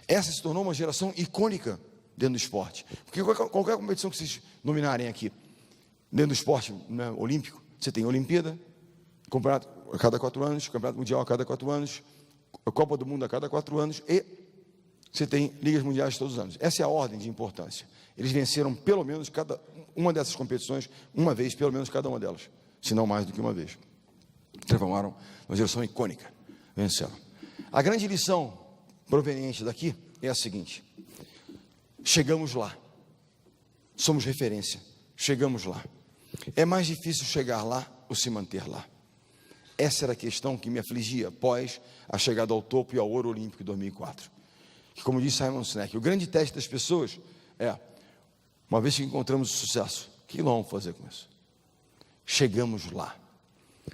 Essa se tornou uma geração icônica dentro do esporte. Porque qualquer competição que vocês nominarem aqui, dentro do esporte, né, olímpico, você tem Olimpíada, campeonato a cada 4 anos, campeonato mundial a cada 4 anos, a Copa do Mundo a cada 4 anos, e você tem ligas mundiais todos os anos. Essa é a ordem de importância. Eles venceram pelo menos cada uma dessas competições, uma vez, pelo menos cada uma delas, se não mais do que uma vez. Transformaram uma geração icônica, venceram. A grande lição proveniente daqui é a seguinte: chegamos lá, somos referência, chegamos lá. É mais difícil chegar lá ou se manter lá. Essa era a questão que me afligia após a chegada ao topo e ao ouro olímpico em 2004. Que, como disse Simon Sinek, o grande teste das pessoas é, uma vez que encontramos o sucesso, o que nós vamos fazer com isso? Chegamos lá.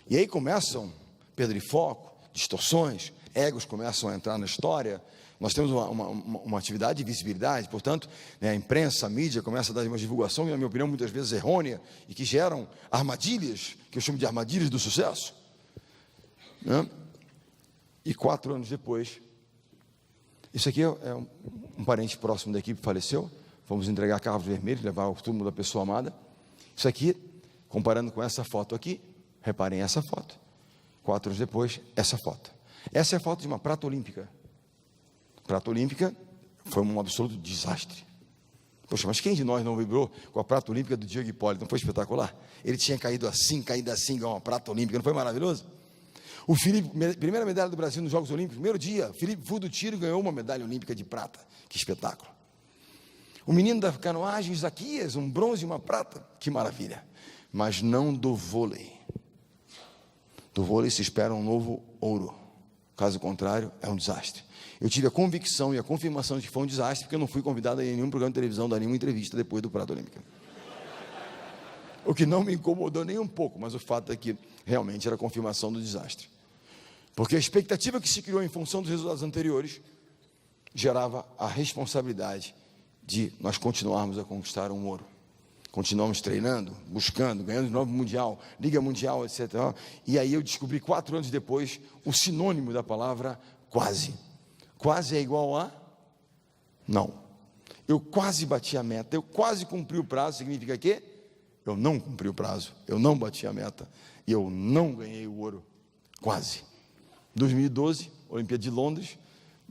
E aí começam perda de foco, distorções, egos começam a entrar na história. Nós temos uma atividade de visibilidade, portanto, né, a imprensa, a mídia começa a dar uma divulgação, que, na minha opinião, muitas vezes errônea, e que geram armadilhas, que eu chamo de armadilhas do sucesso, né? E 4 anos depois, isso aqui é um parente próximo da equipe faleceu, fomos entregar carros vermelhos, levar o túmulo da pessoa amada. Isso aqui, comparando com essa foto aqui, reparem essa foto, 4 anos depois, essa foto. Essa é a foto de uma prata olímpica. Prata olímpica foi um absoluto desastre. Poxa, mas quem de nós não vibrou com a prata olímpica do Diego Hipólito? Não foi espetacular? Ele tinha caído assim, igual uma prata olímpica, não foi maravilhoso? O Felipe, primeira medalha do Brasil nos Jogos Olímpicos, primeiro dia, Felipe Fu do tiro ganhou uma medalha olímpica de prata. Que espetáculo. O menino da canoagem, Isaquias, um bronze e uma prata, que maravilha. Mas não do vôlei. Do vôlei se espera um novo ouro. Caso contrário, é um desastre. Eu tive a convicção e a confirmação de que foi um desastre, porque eu não fui convidado a nenhum programa de televisão, dar nenhuma entrevista depois do Prata Olímpica. O que não me incomodou nem um pouco, mas o fato é que realmente era a confirmação do desastre. Porque a expectativa que se criou em função dos resultados anteriores gerava a responsabilidade de nós continuarmos a conquistar um ouro. Continuamos treinando, buscando, ganhando de novo Mundial, Liga Mundial, etc. E aí eu descobri 4 anos depois o sinônimo da palavra quase. Quase é igual a não. Eu quase bati a meta, eu quase cumpri o prazo, significa que eu não cumpri o prazo, eu não bati a meta, e eu não ganhei o ouro. Quase. 2012, Olimpíada de Londres,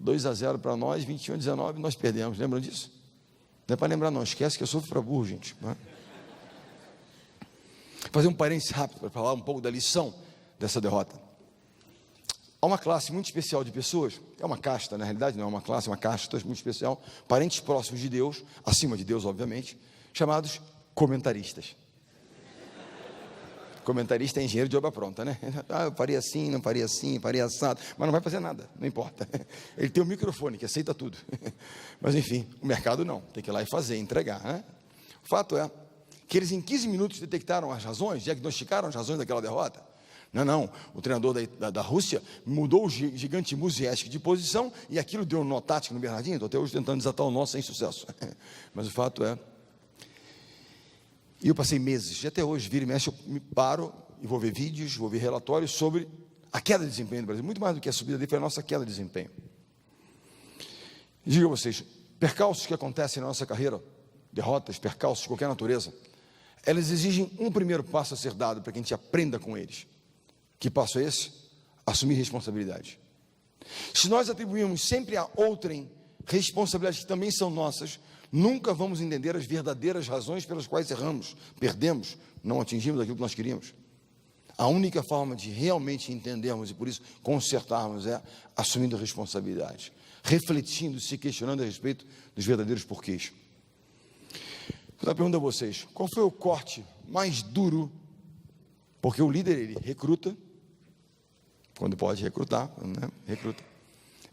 2-0 para nós, 21-19, nós perdemos, lembram disso? Não é para lembrar não, esquece que eu sofro para burro, gente. Fazer um parênteses rápido para falar um pouco da lição dessa derrota. Há uma classe muito especial de pessoas, é uma casta, na realidade não é uma classe, é uma casta muito especial, parentes próximos de Deus, acima de Deus obviamente, chamados comentaristas. Comentarista é engenheiro de obra pronta, né? Eu faria assim, não faria assim, faria assado, mas não vai fazer nada, não importa. Ele tem um microfone que aceita tudo. Mas enfim, o mercado não, tem que ir lá e fazer, entregar, né? O fato é que eles em 15 minutos detectaram as razões, diagnosticaram as razões daquela derrota. Não, o treinador da Rússia mudou o gigante Muzieski de posição e aquilo deu um nó tático no Bernardinho. Estou até hoje tentando desatar o nó sem sucesso. Mas o fato é, e eu passei meses, e até hoje, vira e mexe, eu me paro e vou ver vídeos, vou ver relatórios sobre a queda de desempenho do Brasil. Muito mais do que a subida dele, foi a nossa queda de desempenho. Digo a vocês, percalços que acontecem na nossa carreira, derrotas, percalços de qualquer natureza, elas exigem um primeiro passo a ser dado para que a gente aprenda com eles. Que passo é esse? assumir responsabilidade. Se nós atribuirmos sempre a outrem responsabilidades que também são nossas, nunca vamos entender as verdadeiras razões pelas quais erramos, perdemos, não atingimos aquilo que nós queríamos. A única forma de realmente entendermos e por isso consertarmos é assumindo a responsabilidade, refletindo, se questionando a respeito dos verdadeiros porquês. Vou dar uma pergunta a vocês: qual foi o corte mais duro? Porque o líder, ele recruta, quando pode recrutar, né? Recruta.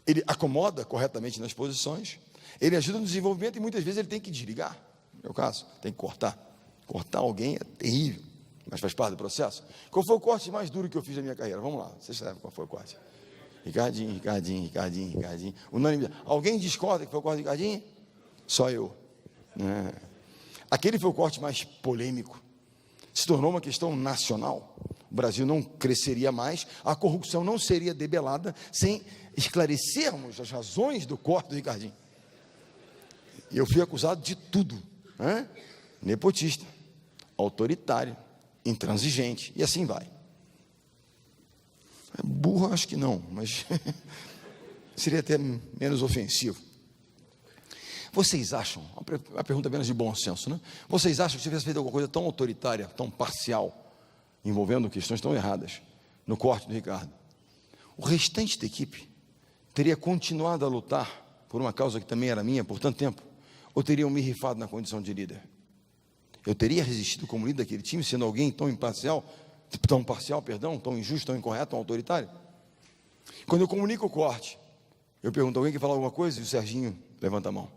Ele acomoda corretamente nas posições, ele ajuda no desenvolvimento e muitas vezes ele tem que desligar. No meu caso, tem que cortar. Cortar alguém é terrível, mas faz parte do processo. Qual foi o corte mais duro que eu fiz na minha carreira? Vamos lá, vocês sabem qual foi o corte. Ricardinho. Unanimidade. Alguém discorda que foi o corte de Ricardinho? Só eu. Aquele foi o corte mais polêmico. Se tornou uma questão nacional. O Brasil não cresceria mais, a corrupção não seria debelada sem esclarecermos as razões do corte do Ricardinho. E eu fui acusado de tudo, nepotista, autoritário, intransigente, e assim vai. Burro acho que não, mas seria até menos ofensivo. Vocês acham, uma pergunta apenas de bom senso, né? Vocês acham que se tivesse feito alguma coisa tão autoritária, tão parcial, envolvendo questões tão erradas, no corte do Ricardo, o restante da equipe teria continuado a lutar por uma causa que também era minha por tanto tempo, ou teriam me rifado na condição de líder? Eu teria resistido como líder daquele time, sendo alguém tão imparcial, tão injusto, tão incorreto, tão autoritário? Quando eu comunico o corte, eu pergunto: alguém quer falar alguma coisa? E o Serginho levanta a mão.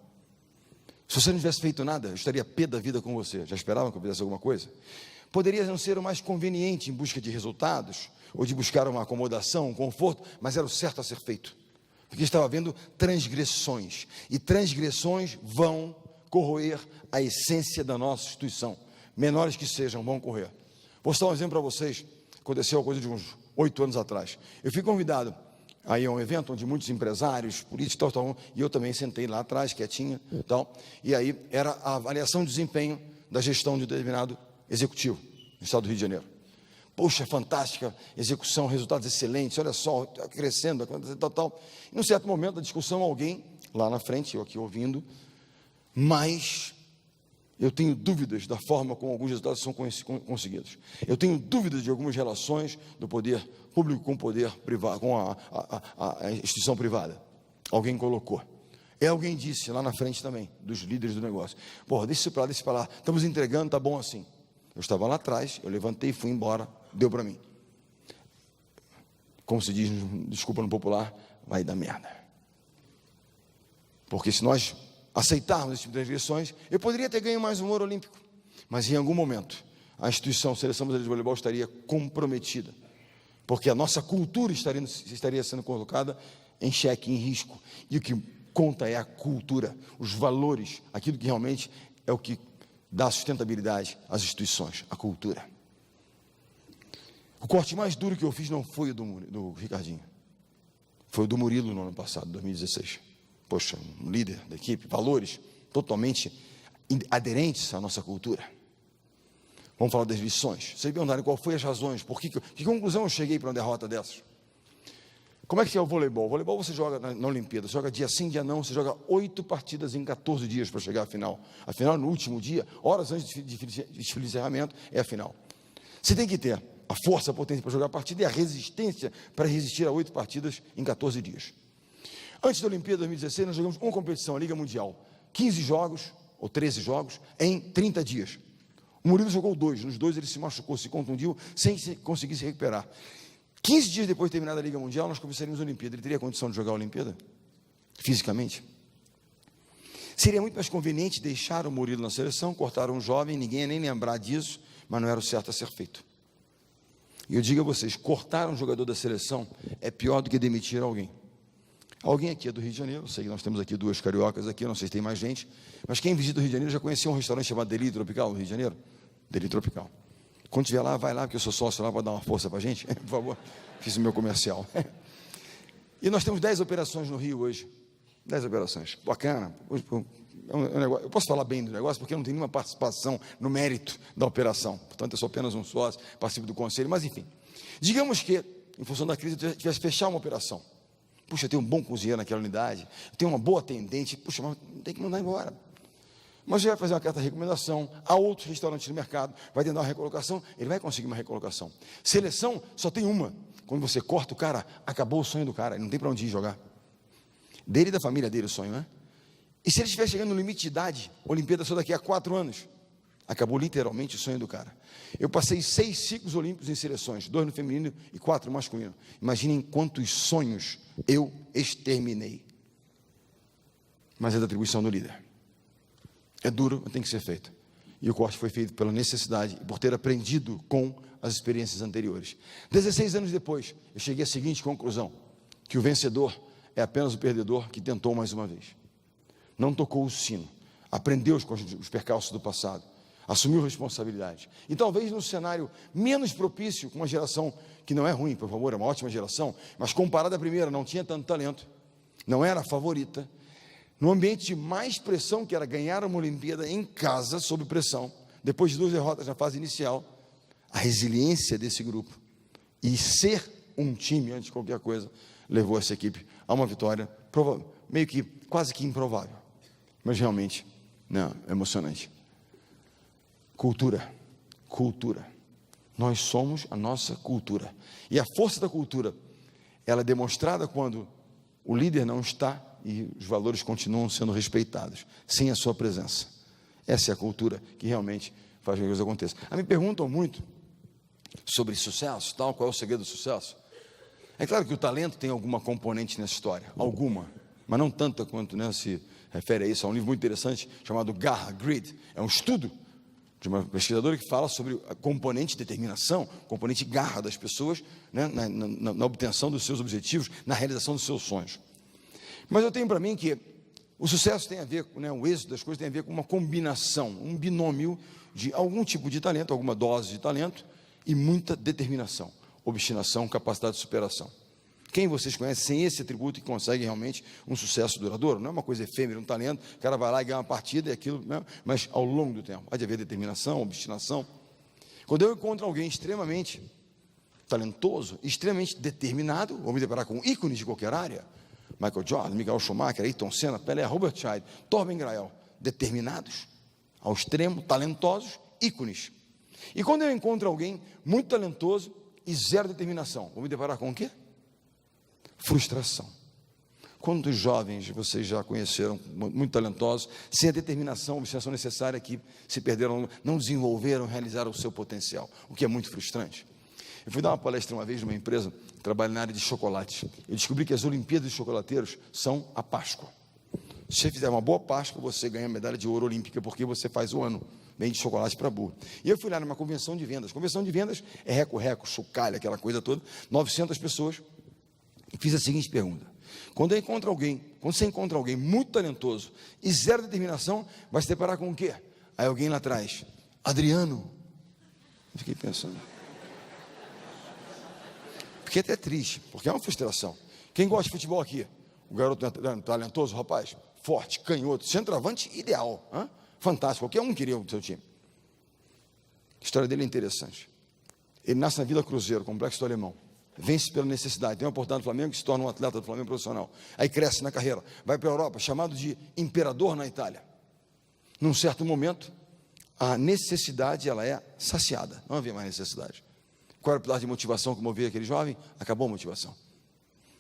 Se você não tivesse feito nada, eu estaria pé da vida com você. Já esperavam que eu fizesse alguma coisa? Poderia não ser o mais conveniente em busca de resultados, ou de buscar uma acomodação, um conforto, mas era o certo a ser feito, porque estava havendo transgressões, e transgressões vão corroer a essência da nossa instituição, menores que sejam, vão correr. Vou citar um exemplo para vocês. Aconteceu uma coisa de uns 8 anos atrás. Eu fui convidado aí a um evento onde muitos empresários, políticos, e eu também sentei lá atrás, quietinho, e aí era a avaliação de desempenho da gestão de um determinado executivo no estado do Rio de Janeiro. Poxa, fantástica execução, resultados excelentes, olha só, está crescendo, tal. E num certo momento da discussão, alguém lá na frente, eu aqui ouvindo, mas eu tenho dúvidas da forma como alguns resultados são conseguidos. Eu tenho dúvidas de algumas relações do poder público com o poder privado, com a instituição privada. Alguém colocou. E alguém disse lá na frente também, dos líderes do negócio: deixa isso para lá, estamos entregando, está bom assim. Eu estava lá atrás, eu levantei, fui embora, deu para mim. Como se diz, desculpa no popular, vai dar merda. Porque se nós aceitarmos esse tipo de transgressões, eu poderia ter ganho mais um ouro olímpico, mas em algum momento a instituição Seleção Brasileira de Voleibol estaria comprometida, porque a nossa cultura estaria sendo colocada em xeque, em risco, e o que conta é a cultura, os valores, aquilo que realmente é o que dá sustentabilidade às instituições, a cultura. O corte mais duro que eu fiz não foi o do Ricardinho, foi o do Murilo no ano passado, 2016. Poxa, um líder da equipe, valores totalmente aderentes à nossa cultura. Vamos falar das lições. Vocês perguntaram qual foi as razões, que conclusão eu cheguei para uma derrota dessas. Como é que é o voleibol? O voleibol você joga na Olimpíada, você joga dia sim, dia não, você joga 8 partidas em 14 dias para chegar à final. A final no último dia, horas antes de desfile de encerramento, é a final. Você tem que ter a força, a potência para jogar a partida e a resistência para resistir a 8 partidas em 14 dias. Antes da Olimpíada 2016, nós jogamos uma competição, a Liga Mundial, 15 jogos, ou 13 jogos, em 30 dias. O Murilo jogou 2, nos 2 ele se machucou, se contundiu, sem conseguir se recuperar. 15 dias depois de terminar a Liga Mundial, nós começaríamos a Olimpíada. Ele teria condição de jogar a Olimpíada? Fisicamente? Seria muito mais conveniente deixar o Murilo na seleção, cortar um jovem, ninguém ia nem lembrar disso, mas não era o certo a ser feito. E eu digo a vocês, cortar um jogador da seleção é pior do que demitir alguém. Alguém aqui é do Rio de Janeiro, sei que nós temos aqui 2 cariocas aqui, não sei se tem mais gente, mas quem visita o Rio de Janeiro já conheceu um restaurante chamado Delírio Tropical, no Rio de Janeiro? Delírio Tropical. Quando estiver lá, vai lá, porque eu sou sócio lá para dar uma força para a gente, por favor, fiz o meu comercial. E nós temos 10 operações no Rio hoje, 10 operações, bacana. Eu posso falar bem do negócio, porque eu não tenho nenhuma participação no mérito da operação, portanto eu sou apenas um sócio, participo do conselho, mas enfim. Digamos que em função da crise, eu tivesse que fechar uma operação. Puxa, eu tenho um bom cozinheiro naquela unidade, eu tenho uma boa atendente, puxa, mas tem que mandar embora. Mas você vai fazer uma carta de recomendação a outros restaurantes no mercado, vai tentar uma recolocação, ele vai conseguir uma recolocação. Seleção só tem uma. Quando você corta o cara, acabou o sonho do cara, ele não tem para onde ir jogar. Dele e da família dele o sonho, né? E se ele estiver chegando no limite de idade, Olimpíada só daqui a 4 anos, acabou literalmente o sonho do cara. Eu passei 6 ciclos olímpicos em seleções, 2 no feminino e 4 no masculino. Imaginem quantos sonhos eu exterminei. Mas é da atribuição do líder. É duro, mas tem que ser feito. E o corte foi feito pela necessidade e por ter aprendido com as experiências anteriores. 16 anos depois, eu cheguei à seguinte conclusão: que o vencedor é apenas o perdedor que tentou mais uma vez. Não tocou o sino, aprendeu com os percalços do passado, assumiu responsabilidade. E talvez num cenário menos propício, com uma geração que não é ruim, por favor, é uma ótima geração, mas comparada à primeira, não tinha tanto talento, não era a favorita, no ambiente de mais pressão, que era ganhar uma Olimpíada em casa, sob pressão, depois de 2 derrotas na fase inicial, a resiliência desse grupo e ser um time antes de qualquer coisa, levou essa equipe a uma vitória, meio que, quase que improvável, mas realmente, não, emocionante. Cultura, nós somos a nossa cultura, e a força da cultura, ela é demonstrada quando o líder não está e os valores continuam sendo respeitados, sem a sua presença. Essa é a cultura que realmente faz com que a coisa aconteça. Me perguntam muito sobre sucesso, tal, qual é o segredo do sucesso? É claro que o talento tem alguma componente nessa história, alguma, mas não tanta quanto, né, se refere a isso. Há um livro muito interessante chamado Garra, Grit, é um estudo de uma pesquisadora que fala sobre a componente determinação, componente garra das pessoas, né, na obtenção dos seus objetivos, na realização dos seus sonhos. Mas eu tenho para mim que o sucesso tem a ver, né, o êxito das coisas tem a ver com uma combinação, um binômio de algum tipo de talento, alguma dose de talento e muita determinação, obstinação, capacidade de superação. Quem vocês conhecem sem esse atributo que consegue realmente um sucesso duradouro? Não é uma coisa efêmera, um talento, o cara vai lá e ganha uma partida e aquilo, né, mas ao longo do tempo, há de haver determinação, obstinação. Quando eu encontro alguém extremamente talentoso, extremamente determinado, vou me deparar com ícones de qualquer área, Michael Jordan, Michael Schumacher, Ayrton Senna, Pelé, Robert Scheid, Torben Grael, determinados, ao extremo, talentosos, ícones. E quando eu encontro alguém muito talentoso e zero determinação, vou me deparar com o quê? Frustração. Quantos jovens vocês já conheceram, muito talentosos, sem a determinação, a obstinação necessária, que se perderam, não desenvolveram, realizaram o seu potencial, o que é muito frustrante. Eu fui dar uma palestra uma vez numa empresa, trabalho na área de chocolate. Eu descobri que as Olimpíadas de chocolateiros são a Páscoa. Se você fizer uma boa Páscoa, você ganha a medalha de ouro olímpica, porque você faz o ano, vende chocolate para burro. E eu fui lá numa convenção de vendas. Convenção de vendas é reco-reco, chocalho, aquela coisa toda, 900 pessoas. E fiz a seguinte pergunta: quando você encontra alguém muito talentoso e zero determinação, vai se deparar com o quê? Aí alguém lá atrás, Adriano. Eu fiquei pensando. Fiquei até triste, porque é uma frustração. Quem gosta de futebol aqui? O garoto talentoso, rapaz, forte, canhoto, centroavante ideal, hein? Fantástico, qualquer um queria o seu time. A história dele é interessante. Ele nasce na Vila Cruzeiro, complexo do Alemão, vence pela necessidade, tem uma oportunidade do Flamengo, que se torna um atleta do Flamengo profissional, aí cresce na carreira, vai para a Europa, chamado de imperador na Itália. Num certo momento, a necessidade, ela é saciada, não havia mais necessidade. Qual era o pilar de motivação que movia aquele jovem? Acabou a motivação.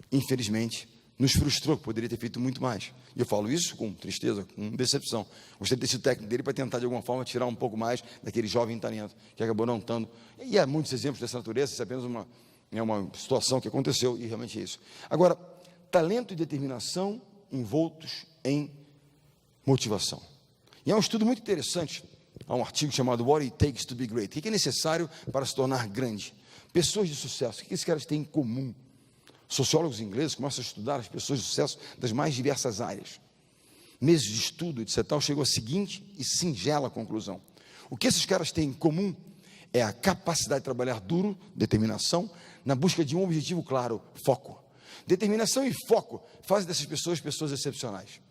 Infelizmente, nos frustrou, que poderia ter feito muito mais. E eu falo isso com tristeza, com decepção. Gostaria de ter sido técnico dele para tentar de alguma forma tirar um pouco mais daquele jovem talento, que acabou não estando. E há muitos exemplos dessa natureza, isso é apenas uma situação que aconteceu, e realmente é isso. Agora, talento e determinação envoltos em motivação. E é um estudo muito interessante. Há um artigo chamado What It Takes to Be Great. O que é necessário para se tornar grande? Pessoas de sucesso, o que esses caras têm em comum? Sociólogos ingleses começam a estudar as pessoas de sucesso das mais diversas áreas. Meses de estudo, etc., chegou à seguinte e singela conclusão: o que esses caras têm em comum é a capacidade de trabalhar duro, determinação, na busca de um objetivo claro, foco. Determinação e foco fazem dessas pessoas pessoas excepcionais.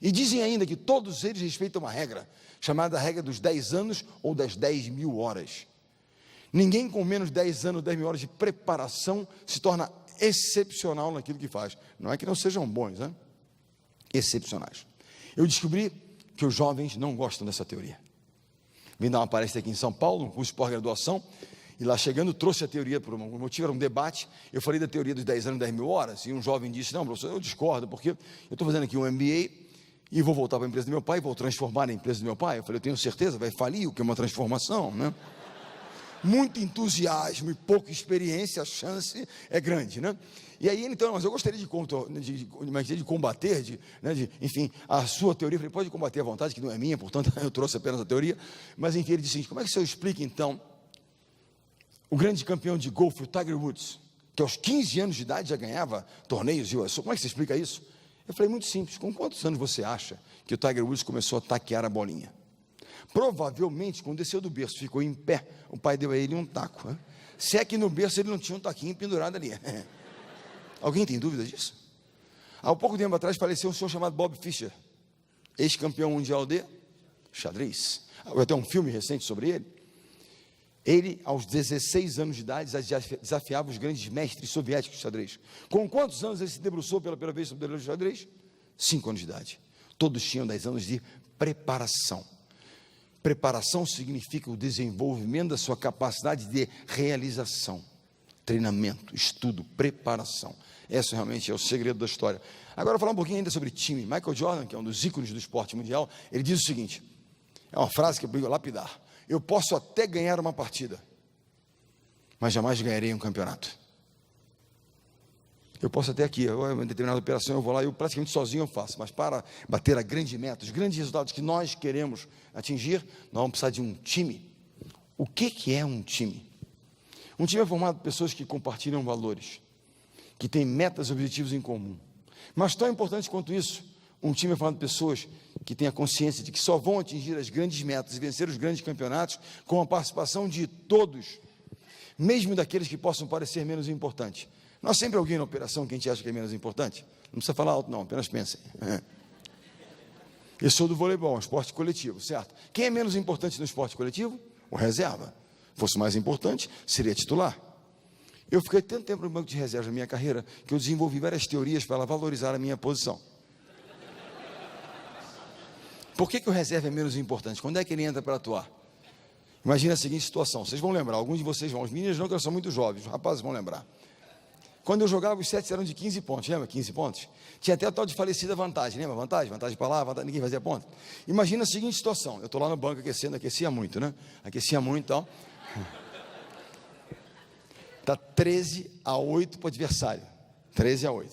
E dizem ainda que todos eles respeitam uma regra, chamada regra dos 10 anos ou das 10.000 horas. Ninguém com menos de 10 anos, 10 mil horas de preparação se torna excepcional naquilo que faz. Não é que não sejam bons, né? Excepcionais. Eu descobri que os jovens não gostam dessa teoria. Vim dar uma palestra aqui em São Paulo, um curso de pós-graduação, e lá chegando trouxe a teoria, por um motivo, era um debate. Eu falei da teoria dos 10 anos, 10 mil horas, e um jovem disse: não, professor, eu discordo, porque eu estou fazendo aqui um MBA, e vou voltar para a empresa do meu pai, vou transformar a empresa do meu pai. Eu falei: eu tenho certeza, vai falir, o que é uma transformação, né? Muito entusiasmo e pouca experiência, a chance é grande, né? E aí, então, mas eu gostaria de combater, enfim, a sua teoria. Eu falei: pode combater à vontade, que não é minha, portanto, eu trouxe apenas a teoria. Mas, enfim, ele disse assim: como é que o senhor explica, então, o grande campeão de golfe, o Tiger Woods, que aos 15 anos de idade já ganhava torneios, como é que você explica isso? Eu falei: muito simples, com quantos anos você acha que o Tiger Woods começou a taquear a bolinha? Provavelmente, quando desceu do berço, ficou em pé, o pai deu a ele um taco, né? Se é que no berço ele não tinha um taquinho pendurado ali. Alguém tem dúvida disso? Há pouco tempo atrás faleceu um senhor chamado Bob Fischer, ex-campeão mundial de xadrez. Há até um filme recente sobre ele. Ele, aos 16 anos de idade, desafiava os grandes mestres soviéticos de xadrez. Com quantos anos ele se debruçou pela primeira vez sobre o xadrez? 5 anos de idade. Todos tinham 10 anos de preparação. Preparação significa o desenvolvimento da sua capacidade de realização. Treinamento, estudo, preparação. Esse realmente é o segredo da história. Agora, falar um pouquinho ainda sobre time. Michael Jordan, que é um dos ícones do esporte mundial, ele diz o seguinte, é uma frase que eu brigo a lapidar: eu posso até ganhar uma partida, mas jamais ganharei um campeonato. Eu posso até aqui, uma determinada operação eu vou lá, eu praticamente sozinho eu faço, mas para bater a grande meta, os grandes resultados que nós queremos atingir, nós vamos precisar de um time. O que é um time? Um time é formado por pessoas que compartilham valores, que têm metas e objetivos em comum. Mas tão importante quanto isso, um time é formado por pessoas que têm a consciência de que só vão atingir as grandes metas e vencer os grandes campeonatos com a participação de todos, mesmo daqueles que possam parecer menos importantes. Não há sempre alguém na operação que a gente acha que é menos importante. Não precisa falar alto não, apenas pensem. Eu sou do voleibol, um esporte coletivo, certo? Quem é menos importante no esporte coletivo? O reserva. Fosse mais importante, seria titular. Eu fiquei tanto tempo no banco de reserva na minha carreira, que eu desenvolvi várias teorias para valorizar a minha posição. Por que o reserva é menos importante? Quando é que ele entra para atuar? Imagina a seguinte situação, vocês vão lembrar, alguns de vocês vão, os meninos não, que eles são muito jovens, os rapazes vão lembrar. Quando eu jogava, os sets eram de 15 pontos, lembra? 15 pontos. Tinha até a tal de falecida vantagem, lembra? Vantagem para lá, vantagem, ninguém fazia ponto. Imagina a seguinte situação, eu estou lá no banco aquecendo, aquecia muito, né? Aquecia muito e tal. Está 13-8 para o adversário. 13-8.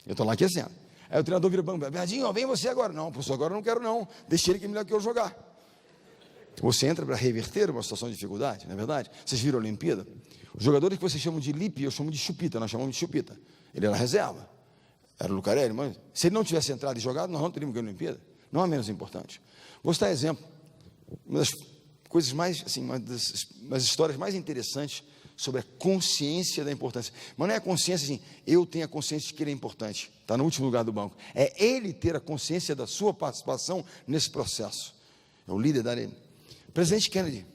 Eu estou lá aquecendo. Aí o treinador vira banco, Bernardinho, vem você agora. Não, professor, agora eu não quero não. Deixa ele que é melhor que eu jogar. Você entra para reverter uma situação de dificuldade, não é verdade? Vocês viram a Olimpíada? Os jogadores que vocês chamam de Lipe, eu chamo de Chupita, nós chamamos de Chupita. Ele era reserva, era o Lucarelli, mas se ele não tivesse entrado e jogado, nós não teríamos ganho a Olimpíada. Não é menos importante. Vou citar exemplo, uma das coisas mais, assim, uma das histórias mais interessantes sobre a consciência da importância. Mas não é a consciência assim, eu tenho a consciência de que ele é importante, está no último lugar do banco. É ele ter a consciência da sua participação nesse processo. É o líder dele. Presidente Kennedy,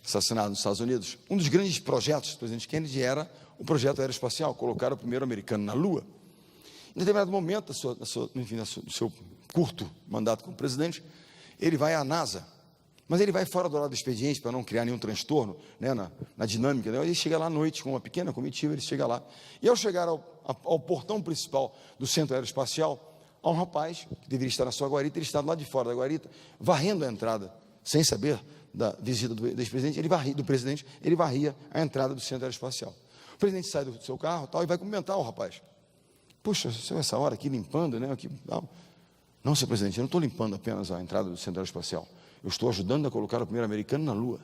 assassinado nos Estados Unidos, um dos grandes projetos do presidente Kennedy era o projeto aeroespacial, colocar o primeiro americano na Lua. Em determinado momento do seu curto mandato como presidente, ele vai à NASA, mas ele vai fora do horário do expediente para não criar nenhum transtorno, né, na dinâmica, né? Ele chega lá à noite com uma pequena comitiva, ele chega lá, e ao chegar ao portão principal do centro aeroespacial, há um rapaz que deveria estar na sua guarita, ele está do lado de fora da guarita, varrendo a entrada, sem saber da visita do ex-presidente, ele varria a entrada do centro aeroespacial. O presidente sai do seu carro tal, e vai cumprimentar o rapaz. Puxa, senhor, essa hora aqui limpando, né? Aqui, não, senhor presidente, eu não estou limpando apenas a entrada do centro aeroespacial, eu estou ajudando a colocar o primeiro americano na Lua.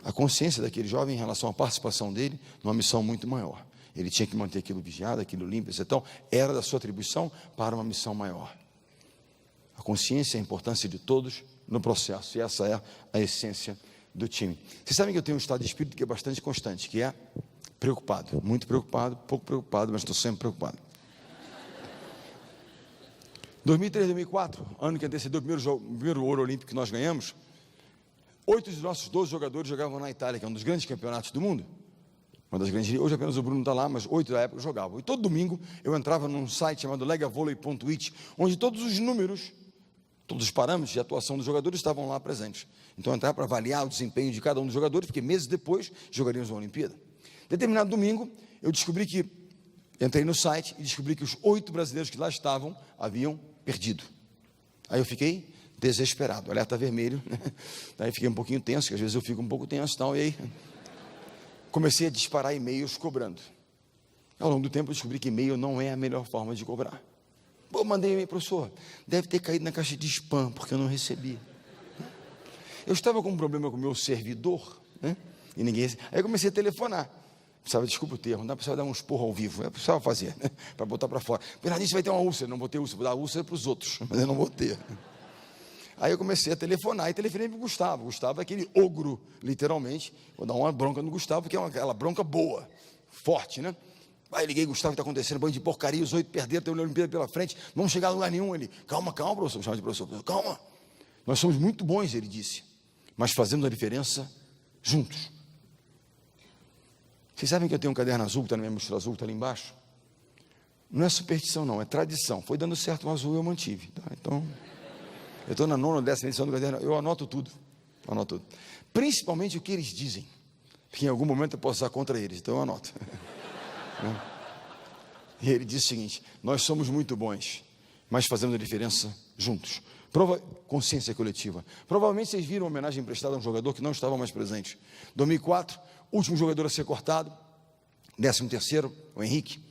A consciência daquele jovem em relação à participação dele numa missão muito maior. Ele tinha que manter aquilo vigiado, aquilo limpo, etc. Era da sua atribuição para uma missão maior. A consciência e a importância de todos no processo, e essa é a essência do time. Vocês sabem que eu tenho um estado de espírito que é bastante constante, que é preocupado, muito preocupado, pouco preocupado, mas estou sempre preocupado. 2003, 2004, ano que antecedeu o primeiro ouro olímpico que nós ganhamos, 8 dos nossos 12 jogadores jogavam na Itália, que é um dos grandes campeonatos do mundo. Uma das grandes, hoje apenas o Bruno está lá, mas 8 da época jogavam. E todo domingo eu entrava num site chamado legavolley.it, onde todos os números, todos os parâmetros de atuação dos jogadores estavam lá presentes. Então eu entrava para avaliar o desempenho de cada um dos jogadores, porque meses depois jogaríamos uma Olimpíada. Determinado domingo, eu entrei no site e descobri que os 8 brasileiros que lá estavam haviam perdido. Aí eu fiquei desesperado, alerta vermelho, né? Daí fiquei um pouquinho tenso, que às vezes eu fico um pouco tenso, e aí comecei a disparar e-mails cobrando. Ao longo do tempo eu descobri que e-mail não é a melhor forma de cobrar. Pô, mandei e-mail, professor, deve ter caído na caixa de spam, porque eu não recebi. Eu estava com um problema com o meu servidor, né? E ninguém. Aí eu comecei a telefonar. Precisava, desculpa o termo, não precisava dar um esporro ao vivo, eu precisava fazer, né? Para botar para fora. Bernardinho, você vai ter uma úlcera, não vou ter úlcera, vou dar úlcera para os outros, mas eu não vou ter. Aí eu comecei a telefonar, e telefonei para o Gustavo. Gustavo é aquele ogro, literalmente. Vou dar uma bronca no Gustavo, porque é aquela bronca boa, forte, né? Aí liguei, Gustavo, o que está acontecendo? Bando de porcaria, os 8 perderam, tem uma Olimpíada pela frente, não vamos chegar a lugar nenhum. Ele, calma, professor, me chama de professor, calma. Nós somos muito bons, ele disse, mas fazemos a diferença juntos. Vocês sabem que eu tenho um caderno azul, que está na minha mochila azul, que está ali embaixo? Não é superstição não, é tradição. Foi dando certo o azul, eu mantive, tá? Então, eu estou na 9ª, 10ª edição do caderno, eu anoto tudo. Principalmente o que eles dizem, porque em algum momento eu posso usar contra eles, então eu anoto. E ele disse o seguinte: nós somos muito bons, mas fazemos a diferença juntos. Consciência coletiva. Provavelmente vocês viram uma homenagem prestada a um jogador que não estava mais presente. 2004, último jogador a ser cortado, 13º, o Henrique.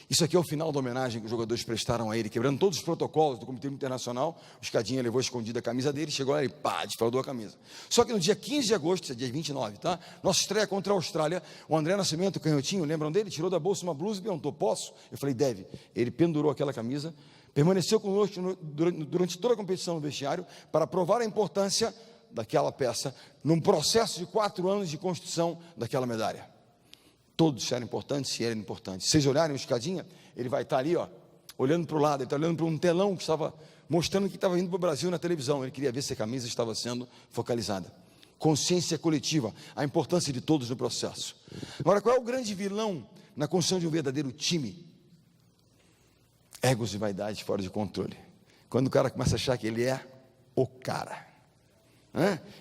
Isso aqui é o final da homenagem que os jogadores prestaram a ele, quebrando todos os protocolos do Comitê Internacional. O Escadinha levou escondida a camisa dele, chegou lá e pá, desfraudou a camisa. Só que no dia 15 de agosto, dia 29, tá? Nossa estreia contra a Austrália, o André Nascimento, canhotinho, lembram dele? Tirou da bolsa uma blusa e perguntou, posso? Eu falei, deve. Ele pendurou aquela camisa, permaneceu conosco durante toda a competição no vestiário, para provar a importância daquela peça, num processo de 4 anos de construção daquela medalha. Todos eram importantes, se eram importantes. Se vocês olharem o Escadinha, ele vai estar ali, ó, olhando para o lado, ele está olhando para um telão que estava mostrando que estava indo para o Brasil na televisão. Ele queria ver se a camisa estava sendo focalizada. Consciência coletiva, a importância de todos no processo. Agora, qual é o grande vilão na construção de um verdadeiro time? Egos e vaidades fora de controle. Quando o cara começa a achar que ele é o cara.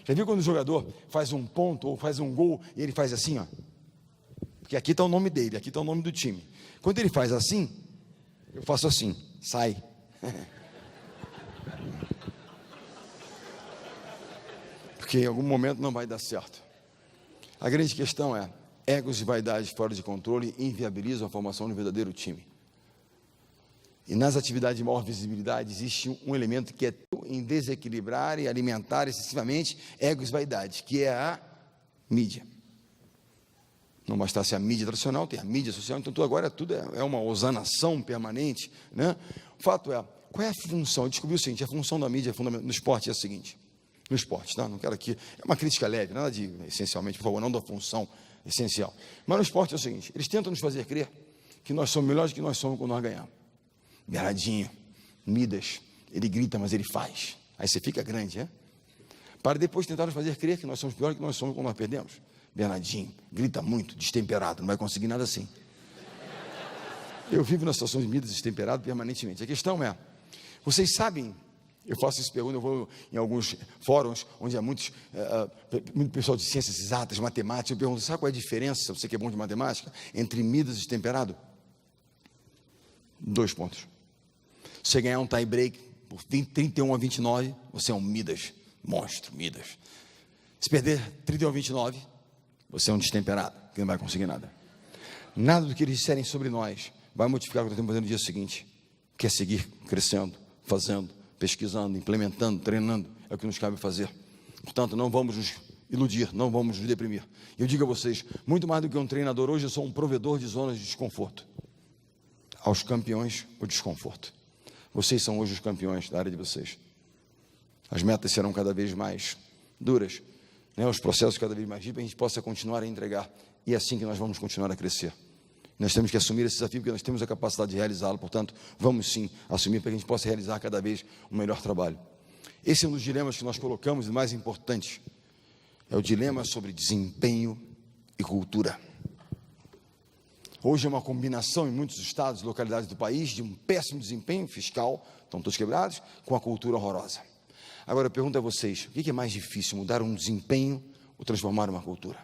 Já viu quando o jogador faz um ponto ou faz um gol e ele faz assim, ó? Porque aqui está o nome dele, aqui está o nome do time. Quando ele faz assim, eu faço assim, sai. Porque em algum momento não vai dar certo. A grande questão é, egos e vaidades fora de controle inviabilizam a formação de um verdadeiro time. E nas atividades de maior visibilidade existe um elemento que é em desequilibrar e alimentar excessivamente egos e vaidades, que é a mídia. Não bastasse a mídia tradicional, tem a mídia social, então tudo é uma hosanação permanente, né? O fato é, qual é a função? Eu descobri o seguinte, a função da mídia no esporte é a seguinte, no esporte, tá? Não quero aqui, é uma crítica leve, nada de essencialmente, por favor, não da função essencial, mas no esporte é o seguinte, eles tentam nos fazer crer que nós somos melhores do que nós somos quando nós ganhamos. Bernardinho, Midas, ele grita, mas ele faz, aí você fica grande, né? Para depois tentar nos fazer crer que nós somos piores do que nós somos quando nós perdemos. Bernardinho, grita muito, destemperado, não vai conseguir nada assim. Eu vivo nas situações de Midas destemperado permanentemente. A questão é, vocês sabem, eu faço essa pergunta, eu vou em alguns fóruns, onde há muito pessoal de ciências exatas, matemática, eu pergunto, sabe qual é a diferença, você que é bom de matemática, entre Midas e destemperado? 2 pontos. Você ganhar um tie break por 31-29, você é um Midas, monstro, Midas. Se perder 31-29, você é um destemperado, que não vai conseguir nada. Nada do que eles disserem sobre nós vai modificar o que nós estamos fazendo no dia seguinte, que é seguir crescendo, fazendo, pesquisando, implementando, treinando, é o que nos cabe fazer. Portanto, não vamos nos iludir, não vamos nos deprimir. Eu digo a vocês, muito mais do que um treinador, hoje eu sou um provedor de zonas de desconforto. Aos campeões, o desconforto. Vocês são hoje os campeões da área de vocês. As metas serão cada vez mais duras, né, os processos cada vez mais difíceis, para a gente possa continuar a entregar, e é assim que nós vamos continuar a crescer. Nós temos que assumir esse desafio, porque nós temos a capacidade de realizá-lo, portanto, vamos sim assumir para que a gente possa realizar cada vez um melhor trabalho. Esse é um dos dilemas que nós colocamos, e mais importantes. É o dilema sobre desempenho e cultura. Hoje é uma combinação em muitos estados e localidades do país de um péssimo desempenho fiscal, estão todos quebrados, com a cultura horrorosa. Agora eu pergunto a vocês, o que é mais difícil, mudar um desempenho ou transformar uma cultura?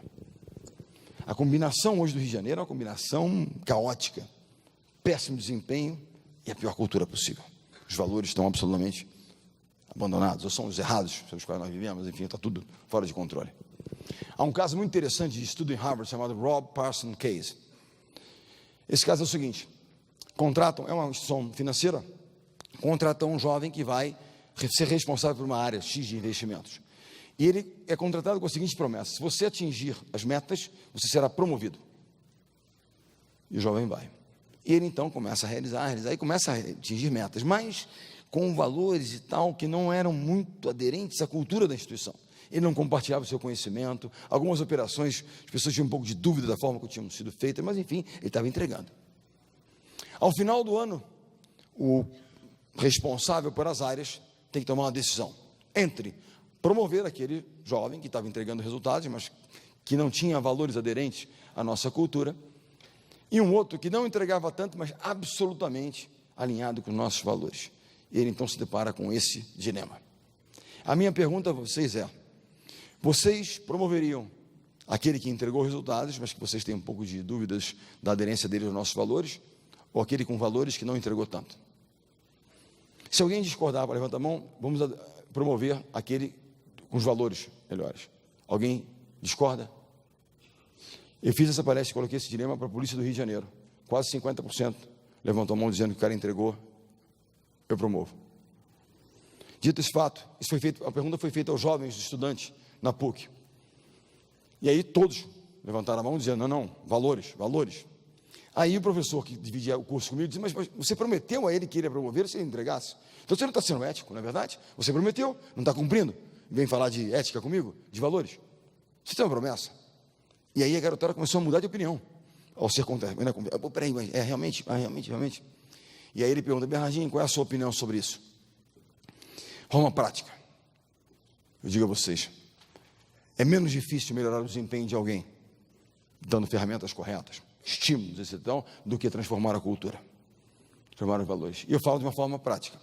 A combinação hoje do Rio de Janeiro é uma combinação caótica, péssimo desempenho e a pior cultura possível. Os valores estão absolutamente abandonados, ou são os errados pelos quais nós vivemos, enfim, está tudo fora de controle. Há um caso muito interessante de estudo em Harvard chamado Rob Parsons Case. Esse caso é o seguinte: contratam, é uma instituição financeira, contratam um jovem que vai ser responsável por uma área X de investimentos. E ele é contratado com a seguinte promessa: se você atingir as metas, você será promovido. E o jovem vai. E ele então começa a realizar e começa a atingir metas, mas com valores e tal que não eram muito aderentes à cultura da instituição. Ele não compartilhava o seu conhecimento, algumas operações, as pessoas tinham um pouco de dúvida da forma que tinham sido feitas, mas enfim, ele estava entregando. Ao final do ano, o responsável por as áreas tem que tomar uma decisão entre promover aquele jovem que estava entregando resultados, mas que não tinha valores aderentes à nossa cultura, e um outro que não entregava tanto, mas absolutamente alinhado com os nossos valores. E ele então se depara com esse dilema. A minha pergunta a vocês é: vocês promoveriam aquele que entregou resultados, mas que vocês têm um pouco de dúvidas da aderência dele aos nossos valores, ou aquele com valores que não entregou tanto? Se alguém discordar, levanta a mão, vamos promover aquele com os valores melhores. Alguém discorda? Eu fiz essa palestra e coloquei esse dilema para a polícia do Rio de Janeiro. Quase 50% levantou a mão dizendo que o cara entregou, eu promovo. Dito esse fato, a pergunta foi feita aos jovens estudantes na PUC. E aí todos levantaram a mão dizendo: não, valores. Aí o professor que dividia o curso comigo disse: mas você prometeu a ele que ele ia promover se ele entregasse? Então você não está sendo ético, não é verdade? Você prometeu, não está cumprindo. Vem falar de ética comigo, de valores. Você tem uma promessa. E aí a garotada começou a mudar de opinião ao ser contra. Peraí, mas realmente. E aí ele pergunta: Bernardinho, qual é a sua opinião sobre isso? Uma prática. Eu digo a vocês, é menos difícil melhorar o desempenho de alguém dando ferramentas corretas, estímulos, etc., do que transformar a cultura, transformar os valores. E eu falo de uma forma prática.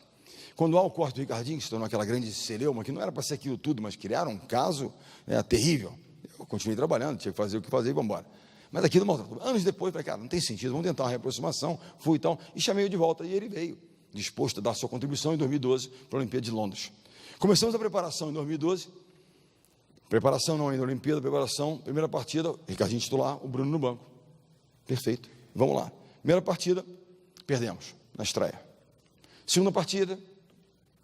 Quando há o corte do Ricardinho, que se tornou aquela grande celeuma, que não era para ser aquilo tudo, mas criaram um caso terrível. Eu continuei trabalhando, tinha que fazer o que fazer e vamos embora. Mas aquilo maltratou. Anos depois, falei: cara, não tem sentido, vamos tentar uma reaproximação. Fui e tal, e chamei-o de volta, e ele veio, disposto a dar sua contribuição em 2012 para a Olimpíada de Londres. Começamos a preparação em 2012, preparação não ainda, Olimpíada, preparação, primeira partida, Ricardinho titular, o Bruno no banco. Perfeito, vamos lá. Primeira partida, perdemos na estreia. Segunda partida,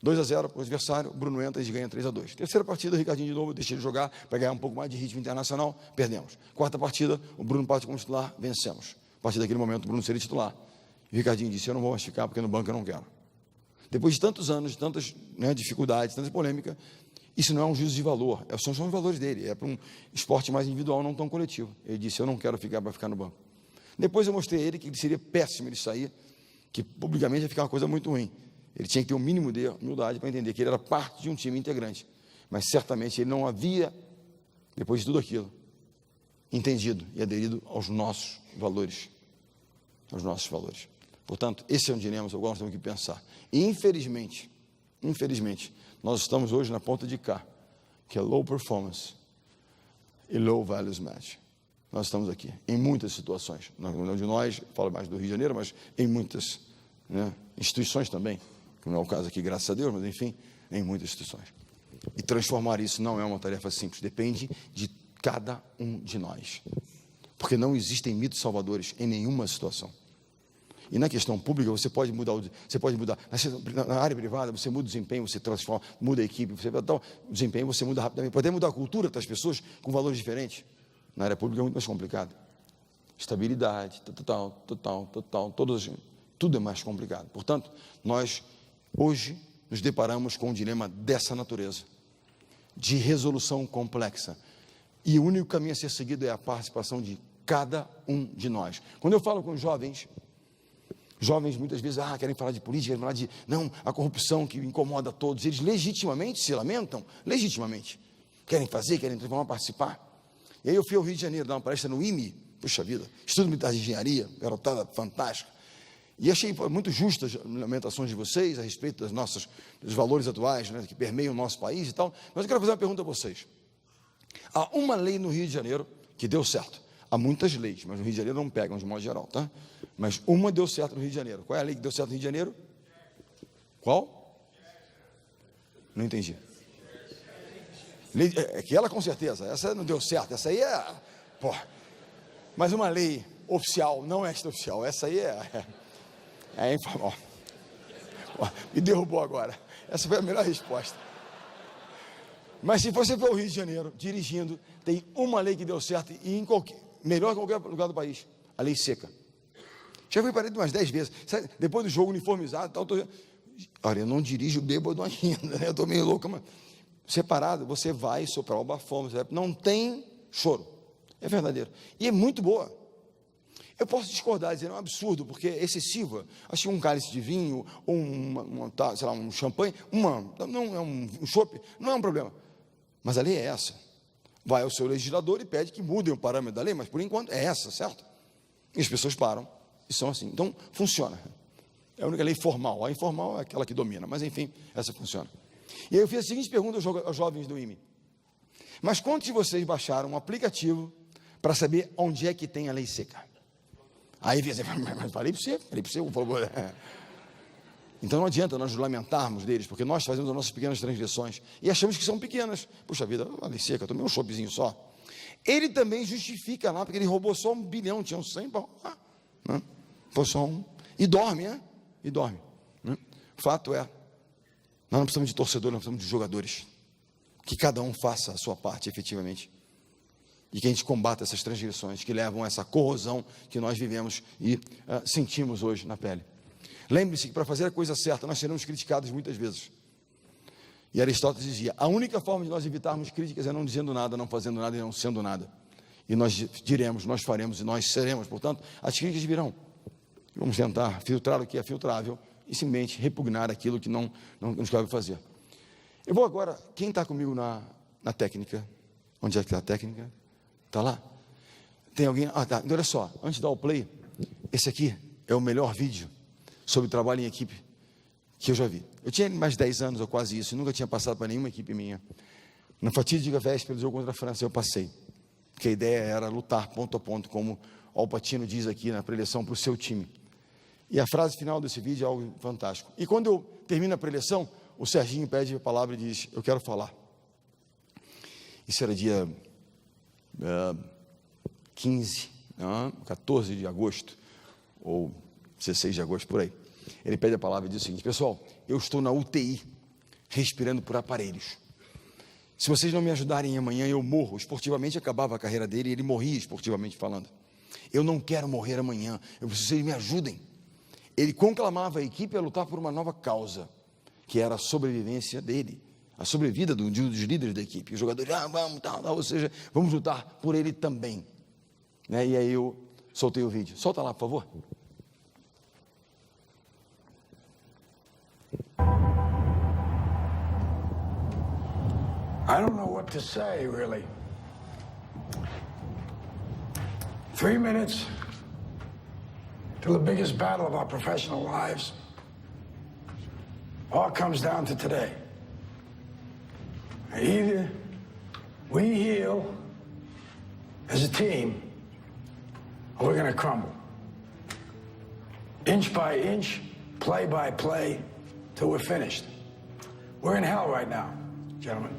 2-0 para o adversário, o Bruno entra e ganha 3-2. Terceira partida, Ricardinho de novo, eu deixei ele jogar para ganhar um pouco mais de ritmo internacional, perdemos. Quarta partida, o Bruno parte como titular, vencemos. A partir daquele momento, o Bruno seria titular. E o Ricardinho disse: eu não vou mais ficar porque no banco eu não quero. Depois de tantos anos, de tantas dificuldades, tanta polêmica, isso não é um juízo de valor, são os valores dele, é para um esporte mais individual, não tão coletivo. Ele disse: eu não quero ficar para ficar no banco. Depois eu mostrei a ele que seria péssimo ele sair, que publicamente ia ficar uma coisa muito ruim. Ele tinha que ter um mínimo de humildade para entender que ele era parte de um time integrante, mas certamente ele não havia, depois de tudo aquilo, entendido e aderido aos nossos valores. Portanto, esse é um dilema que nós temos que pensar. E infelizmente, nós estamos hoje na ponta de cá, que é low performance e low values match. Nós estamos aqui, em muitas situações. Não de nós, falo mais do Rio de Janeiro, mas em muitas instituições também, que não é o caso aqui, graças a Deus, mas enfim, em muitas instituições. E transformar isso não é uma tarefa simples, depende de cada um de nós. Porque não existem mitos salvadores em nenhuma situação. E na questão pública, você pode mudar. Na área privada, você muda o desempenho, você transforma, muda a equipe, você o desempenho, você muda rapidamente. Pode até mudar a cultura das pessoas com valores diferentes. Na área pública é muito mais complicado. Estabilidade, tudo é mais complicado. Portanto, nós hoje nos deparamos com um dilema dessa natureza, de resolução complexa. E o único caminho a ser seguido é a participação de cada um de nós. Quando eu falo com jovens muitas vezes querem falar de política, querem falar de a corrupção que incomoda a todos. Eles legitimamente se lamentam, legitimamente. querem fazer, querem vão participar. E aí eu fui ao Rio de Janeiro dar uma palestra no IME, puxa vida, Estudo Militar de Engenharia, garotada fantástica. E achei muito justas as lamentações de vocês a respeito dos valores atuais, né, que permeiam o nosso país e tal. Mas eu quero fazer uma pergunta a vocês. Há uma lei no Rio de Janeiro que deu certo. Há muitas leis, mas no Rio de Janeiro não pegam de modo geral, tá? Mas uma deu certo no Rio de Janeiro. Qual é a lei que deu certo no Rio de Janeiro? Qual? Não entendi. Aquela com certeza, essa não deu certo, essa aí é... Pô. Mas uma lei oficial, não extraoficial, essa aí é informal. Me derrubou agora. Essa foi a melhor resposta. Mas se você for ao Rio de Janeiro, dirigindo, tem uma lei que deu certo e melhor que qualquer lugar do país. A lei seca. Já fui parado umas 10 vezes. Sabe, depois do jogo uniformizado, tal, olha, eu não dirijo bêbado ainda, né? Eu estou meio louco, mas separado, você vai soprar o bafômetro, não tem choro. É verdadeiro. E é muito boa. Eu posso discordar, dizer, é um absurdo, porque é excessiva. Acho que um cálice de vinho, ou sei lá, um champanhe, não é um chopp, não é um problema. Mas a lei é essa. Vai ao seu legislador e pede que mudem o parâmetro da lei, mas por enquanto é essa, certo? E as pessoas param e são assim. Então, funciona. É a única lei formal. A informal é aquela que domina, mas enfim, essa funciona. E aí eu fiz a seguinte pergunta aos jovens do IME. Mas quantos de vocês baixaram um aplicativo para saber onde é que tem a lei seca? Aí dizem, mas falei para você, por favor. Então não adianta nós lamentarmos deles, porque nós fazemos as nossas pequenas transgressões e achamos que são pequenas. Puxa vida, a lei seca, tomei um choppzinho só. Ele também justifica lá, porque ele roubou só 1 bilhão, tinha 100 para roubar. Né? Foi só um. E dorme, né? E dorme. Né? O fato é, nós não precisamos de torcedores, nós precisamos de jogadores. Que cada um faça a sua parte efetivamente. E que a gente combata essas transgressões que levam a essa corrosão que nós vivemos e sentimos hoje na pele. Lembre-se que para fazer a coisa certa nós seremos criticados muitas vezes. E Aristóteles dizia, a única forma de nós evitarmos críticas é não dizendo nada, não fazendo nada e não sendo nada. E nós diremos, nós faremos e nós seremos. Portanto, as críticas virão. Vamos tentar filtrar o que é filtrável e simplesmente repugnar aquilo que não nos cabe fazer. Eu vou agora, quem está comigo na técnica? Onde é que está a técnica? Está lá? Tem alguém? Ah, tá. Então, olha só, antes de dar o play, esse aqui é o melhor vídeo sobre trabalho em equipe que eu já vi. Eu tinha mais de 10 anos ou quase isso, e nunca tinha passado para nenhuma equipe minha. Na fatídica véspera do jogo contra a França, eu passei. Porque a ideia era lutar ponto a ponto, como Al Pacino diz aqui na preleção para o seu time. E a frase final desse vídeo é algo fantástico. E quando eu termino a preleção, o Serginho pede a palavra e diz, eu quero falar. Isso era dia 14 de agosto, ou 16 de agosto, por aí. Ele pede a palavra e diz o seguinte, pessoal, eu estou na UTI, respirando por aparelhos. Se vocês não me ajudarem amanhã, eu morro. Esportivamente acabava a carreira dele e ele morria esportivamente falando. Eu não quero morrer amanhã, eu preciso que vocês me ajudem. Ele conclamava a equipe a lutar por uma nova causa, que era a sobrevivência dele, a sobrevida dos líderes da equipe. Os jogadores, vamos, tal, ou seja, vamos lutar por ele também. Né? E aí eu soltei o vídeo. Solta lá, por favor. I don't know what to say, really. 3 minutes to the biggest battle of our professional lives. All comes down to today. Either we heal as a team, or we're going to crumble. Inch by inch, play by play, till we're finished. We're in hell right now, gentlemen.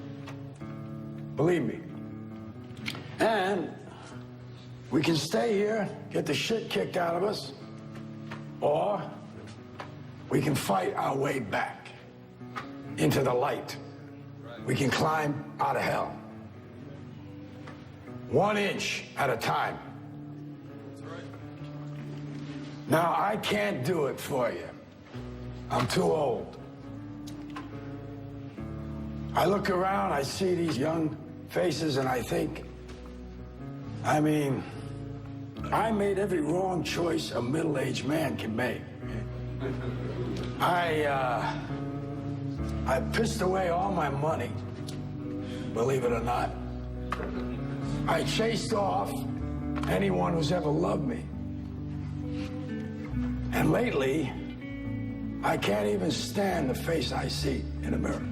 Believe me. And we can stay here, get the shit kicked out of us, or we can fight our way back into the light. We can climb out of hell. 1 inch at a time. Now, I can't do it for you. I'm too old. I look around, I see these young faces, and I think, I mean, I made every wrong choice a middle-aged man can make. I pissed away all my money. believe it or not. I chased off anyone who's ever loved me. And lately, I can't even stand the face I see in the mirror.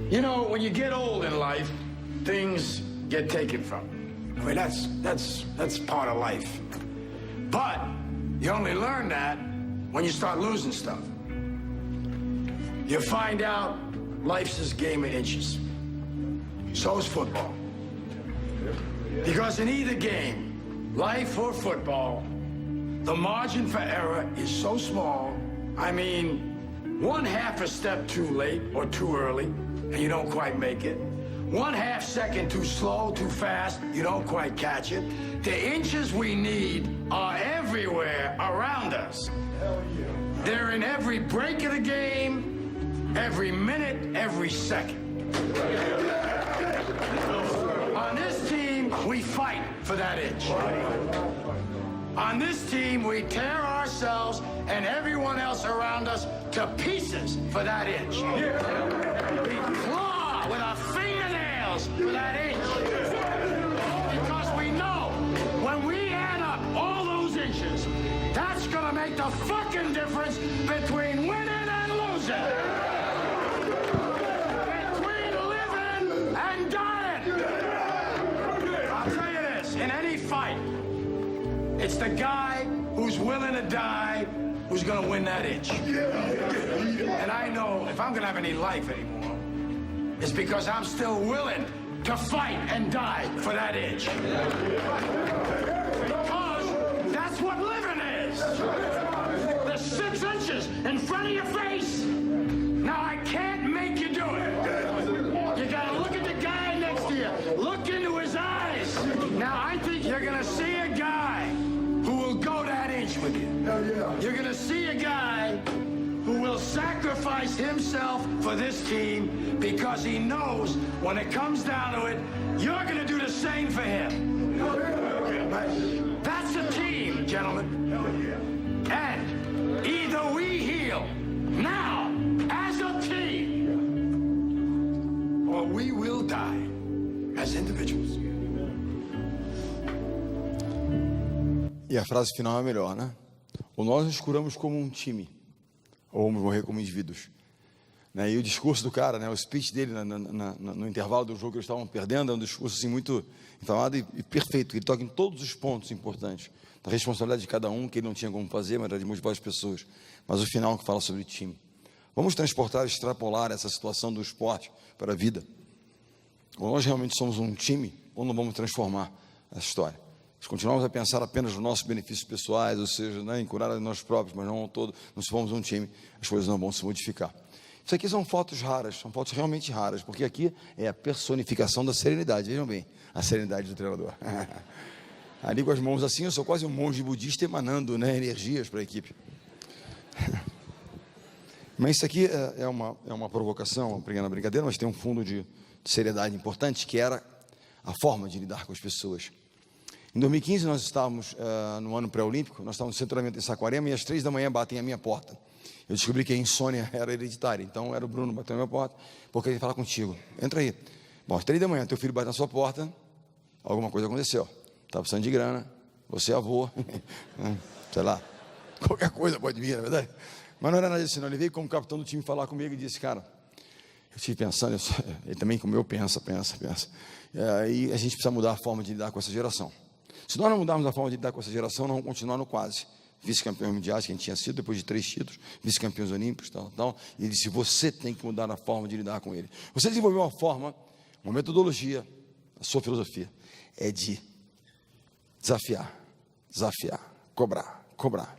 You know, when you get old in life, things get taken from you. I mean, that's part of life. But you only learn that when you start losing stuff. You find out life's this game of inches. So is football. Because in either game, life or football, the margin for error is so small. I mean, 1/2 a step too late or too early, and you don't quite make it. 1/2 second too slow, too fast, you don't quite catch it. The inches we need are everywhere around us. They're in every break of the game, every minute, every second. On this team, we fight for that inch. On this team, we tear ourselves and everyone else around us to pieces for that inch. We claw with our fingernails for that inch. Because we know when we add up all those inches, that's gonna make the fucking difference between winning and losing. Between living and dying. I'll tell you this, in any fight, it's the guy who's willing to die who's gonna win that inch. And I know if I'm gonna have any life anymore, it's because I'm still willing to fight and die for that inch. Because that's what living is. The 6 inches in front of your face. Now I can't make you do it. You gotta look at the guy next to you. Look into his eyes. Now I think you're gonna see a guy who will go that inch with you. You're gonna see a guy who will sacrifice himself for this team because he knows when it comes down to it, you're gonna do the same for him. That's a team, gentlemen. And either we heal now as a team, or we will die as individuals. E a frase final é melhor, né? Ou nós nos curamos como um time, ou vamos morrer como indivíduos. Né? E o discurso do cara, né? O speech dele no intervalo do jogo que eles estavam perdendo, é um discurso assim, muito inflamado e perfeito. Ele toca em todos os pontos importantes, da responsabilidade de cada um, que ele não tinha como fazer, mas era de motivar as pessoas. Mas o final que fala sobre time. Vamos transportar, extrapolar essa situação do esporte para a vida. Ou nós realmente somos um time, ou não vamos transformar essa história. Se continuarmos a pensar apenas nos nossos benefícios pessoais, ou seja, né, em curar a nós próprios, mas não ao todo, não se formos um time, as coisas não vão se modificar. Isso aqui são fotos raras, são fotos realmente raras, porque aqui é a personificação da serenidade, vejam bem, a serenidade do treinador. Ali com as mãos assim, eu sou quase um monge budista emanando, né, energias para a equipe. Mas isso aqui é uma provocação, uma pequena brincadeira, mas tem um fundo de seriedade importante, que era a forma de lidar com as pessoas. Em 2015, nós estávamos no ano pré-olímpico, nós estávamos no centramento em Saquarema, e às 3 da manhã batem a minha porta. Eu descobri que a insônia era hereditária, então era o Bruno batendo a minha porta, porque ele ia falar contigo. Entra aí. Bom, às 3 da manhã, teu filho bate na sua porta, alguma coisa aconteceu. Estava precisando de grana, você é avô, sei lá, qualquer coisa pode vir, na verdade. Mas não era nada disso, não. Ele veio como capitão do time falar comigo e disse, cara, eu estive pensando, ele também como eu pensa. E a gente precisa mudar a forma de lidar com essa geração. Se nós não mudarmos a forma de lidar com essa geração, nós vamos continuar no quase. Vice-campeão mundiais, que a gente tinha sido, depois de 3 títulos, vice-campeões olímpicos, tal. E ele disse, você tem que mudar a forma de lidar com ele. Você desenvolveu uma forma, uma metodologia, a sua filosofia, é de desafiar, cobrar.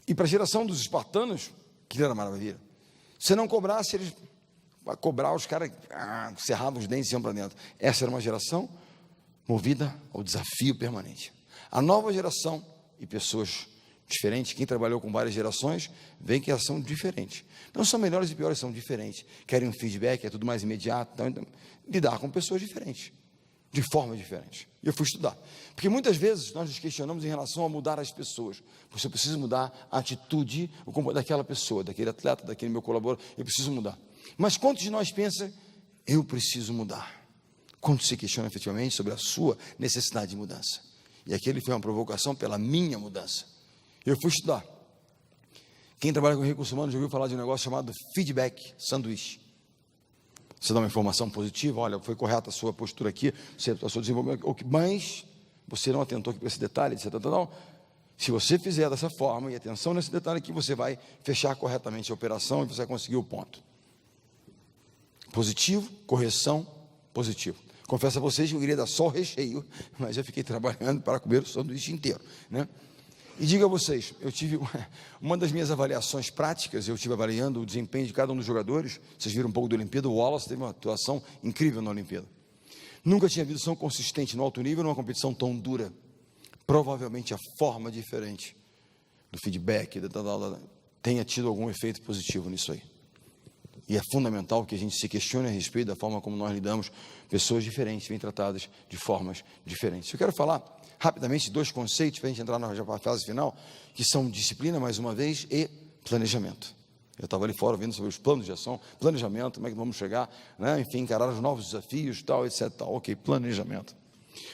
E para a geração dos espartanos, que era maravilha. Se não cobrasse, eles cobrar, os caras cerravam os dentes e iam para dentro. Essa era uma geração movida ao desafio permanente. A nova geração e pessoas diferentes, quem trabalhou com várias gerações, vê que elas são diferentes. Não são melhores e piores, são diferentes. Querem um feedback, é tudo mais imediato. Então, lidar com pessoas diferentes. de forma diferente. E eu fui estudar. Porque muitas vezes nós nos questionamos em relação a mudar as pessoas. Você precisa mudar a atitude, o comportamento daquela pessoa, daquele atleta, daquele meu colaborador. Eu preciso mudar. Mas quantos de nós pensam, eu preciso mudar? Quantos se questionam efetivamente sobre a sua necessidade de mudança? E aquele foi uma provocação pela minha mudança. Eu fui estudar. Quem trabalha com recursos humanos já ouviu falar de um negócio chamado feedback sanduíche. Você dá uma informação positiva, olha, foi correta a sua postura aqui, a sua desenvolvimento, mas você não atentou aqui para esse detalhe, etc. Não. Se você fizer dessa forma, e atenção nesse detalhe aqui, você vai fechar corretamente a operação e você vai conseguir o ponto. Positivo, correção, positivo. Confesso a vocês que eu queria dar só o recheio, mas eu fiquei trabalhando para comer o sanduíche inteiro, né? E digo a vocês, eu tive uma das minhas avaliações práticas, eu estive avaliando o desempenho de cada um dos jogadores. Vocês viram um pouco da Olimpíada, o Wallace teve uma atuação incrível na Olimpíada. Nunca tinha visto tão consistente no alto nível, numa competição tão dura. Provavelmente a forma diferente do feedback tenha tido algum efeito positivo nisso aí. E é fundamental que a gente se questione a respeito da forma como nós lidamos pessoas diferentes, bem tratadas de formas diferentes. Eu quero falar rapidamente dois conceitos para a gente entrar na fase final, que são disciplina, mais uma vez, e planejamento. Eu estava ali fora ouvindo sobre os planos de ação, planejamento, como é que vamos chegar, né? Enfim, encarar os novos desafios, tal, etc. Tal. Ok, planejamento.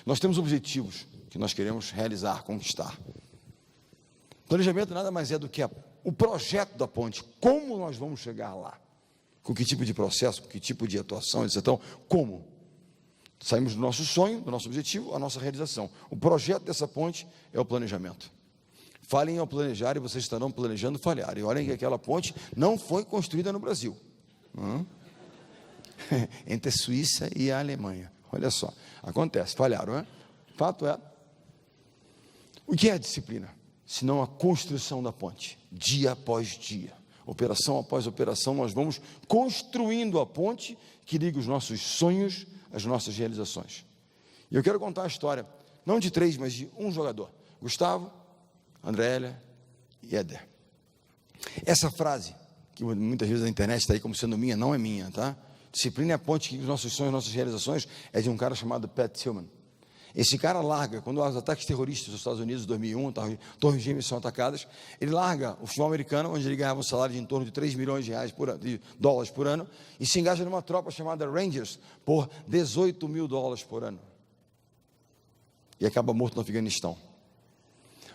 Nós temos objetivos que nós queremos realizar, conquistar. Planejamento nada mais é do que o projeto da ponte, como nós vamos chegar lá, com que tipo de processo, com que tipo de atuação, etc. Então, como? Saímos do nosso sonho, do nosso objetivo, a nossa realização. O projeto dessa ponte é o planejamento. Falem ao planejar e vocês estarão planejando falhar. E olhem que aquela ponte não foi construída no Brasil. Entre a Suíça e a Alemanha. Olha só, acontece, falharam, né? Fato é. O que é a disciplina? Senão a construção da ponte, dia após dia. Operação após operação, nós vamos construindo a ponte que liga os nossos sonhos às nossas realizações. E eu quero contar a história, não de três, mas de um jogador. Gustavo, Andrélia e Éder. Essa frase, que muitas vezes na internet está aí como sendo minha, não é minha, tá? Disciplina é a ponte que liga os nossos sonhos, nossas realizações, é de um cara chamado Pat Tillman. Esse cara larga, quando os ataques terroristas dos Estados Unidos, em 2001, torres gêmeas são atacadas, ele larga o futebol americano, onde ele ganhava um salário de em torno de 3 milhões de dólares por ano, e se engaja numa tropa chamada Rangers, por 18 mil dólares por ano. E acaba morto no Afeganistão.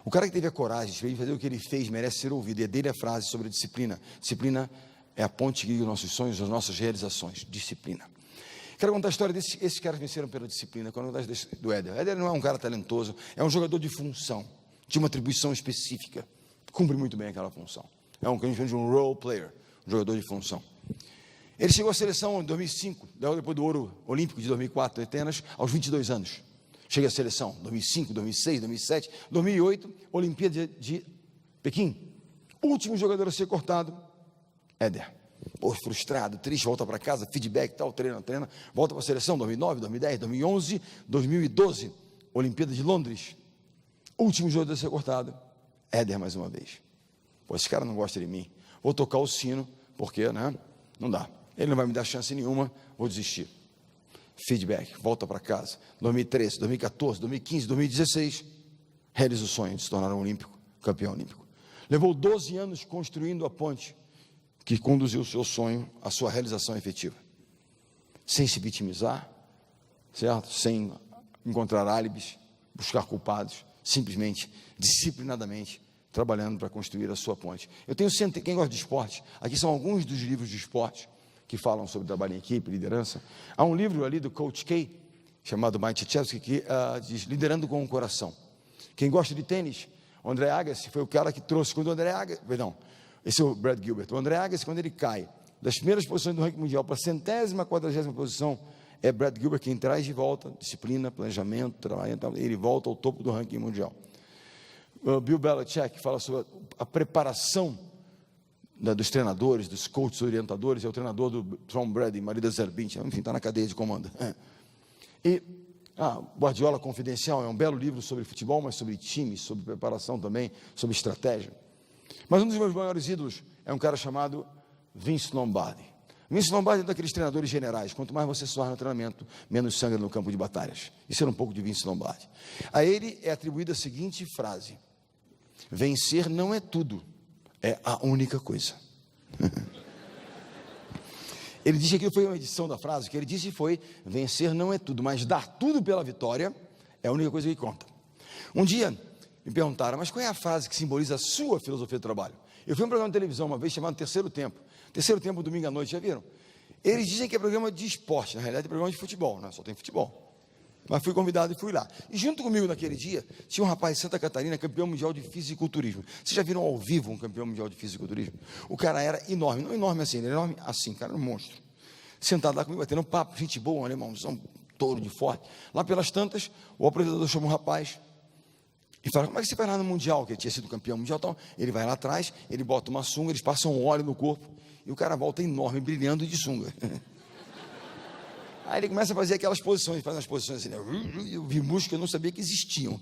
O cara que teve a coragem de fazer o que ele fez merece ser ouvido, e é dele a frase sobre a disciplina. Disciplina é a ponte que liga os nossos sonhos, as nossas realizações. Disciplina. Quero contar a história desses caras que venceram pela disciplina. Quero contar do Éder. Éder não é um cara talentoso, é um jogador de função, de uma atribuição específica, cumpre muito bem aquela função. É um que a gente chama de um role player, um jogador de função. Ele chegou à seleção em 2005, depois do ouro olímpico de 2004 em Atenas, aos 22 anos. Chega à seleção, 2005, 2006, 2007, 2008, Olimpíada de Pequim. Último jogador a ser cortado, Éder. Pô, frustrado, triste, volta para casa, feedback, tal, treina, volta para a seleção, 2009, 2010, 2011, 2012, Olimpíada de Londres, último jogo a ser cortado, Éder mais uma vez. Pô, esse cara não gosta de mim, vou tocar o sino, porque, né, não dá, ele não vai me dar chance nenhuma, vou desistir. Feedback, volta para casa, 2013, 2014, 2015, 2016, realiza o sonho de se tornar um olímpico, campeão olímpico. Levou 12 anos construindo a ponte, que conduziu o seu sonho à sua realização efetiva, sem se vitimizar, certo? Sem encontrar álibis, buscar culpados, simplesmente, disciplinadamente, trabalhando para construir a sua ponte. Eu tenho sempre, quem gosta de esporte, aqui são alguns dos livros de esporte que falam sobre trabalho em equipe, liderança. Há um livro ali do Coach K, chamado Mike Krzyzewski, que diz Liderando com o Coração. Quem gosta de tênis, o André Agassi foi o cara que trouxe, quando o André Agassi, perdão, esse é o Brad Gilbert. O André Agassi, quando ele cai das primeiras posições do ranking mundial para a 100ª, 40ª posição, é Brad Gilbert quem traz de volta disciplina, planejamento, trabalho, ele volta ao topo do ranking mundial. O Bill Belichick fala sobre a preparação dos treinadores, dos coaches, orientadores, é o treinador do Tom Brady, marido da Zerbint, enfim, está na cadeia de comando. E Guardiola Confidencial é um belo livro sobre futebol, mas sobre time, sobre preparação também, sobre estratégia. Mas um dos meus maiores ídolos é um cara chamado Vince Lombardi. Vince Lombardi é daqueles treinadores generais. Quanto mais você suar no treinamento, menos sangue no campo de batalhas. Isso era um pouco de Vince Lombardi. A ele é atribuída a seguinte frase: vencer não é tudo, é a única coisa. Ele disse que foi uma edição da frase, que ele disse foi: vencer não é tudo, mas dar tudo pela vitória é a única coisa que conta. Um dia me perguntaram, mas qual é a frase que simboliza a sua filosofia do trabalho? Eu fui a um programa de televisão uma vez chamado Terceiro Tempo. Terceiro Tempo, domingo à noite, já viram? Eles dizem que é programa de esporte, na realidade é programa de futebol, né? Só tem futebol. Mas fui convidado e fui lá. E junto comigo naquele dia, tinha um rapaz de Santa Catarina, campeão mundial de fisiculturismo. Vocês já viram ao vivo um campeão mundial de fisiculturismo? O cara era enorme, não enorme assim, ele era enorme assim, cara, era um monstro. Sentado lá comigo, batendo papo, gente boa, um alemãozão, touro de forte. Lá pelas tantas, o apresentador chamou um rapaz e fala: como é que você vai lá no Mundial, que ele tinha sido campeão mundial? Então, ele vai lá atrás, ele bota uma sunga, eles passam um óleo no corpo, e o cara volta enorme, brilhando de sunga. Aí ele começa a fazer aquelas posições, faz umas posições assim, né? Eu vi músculos que eu não sabia que existiam.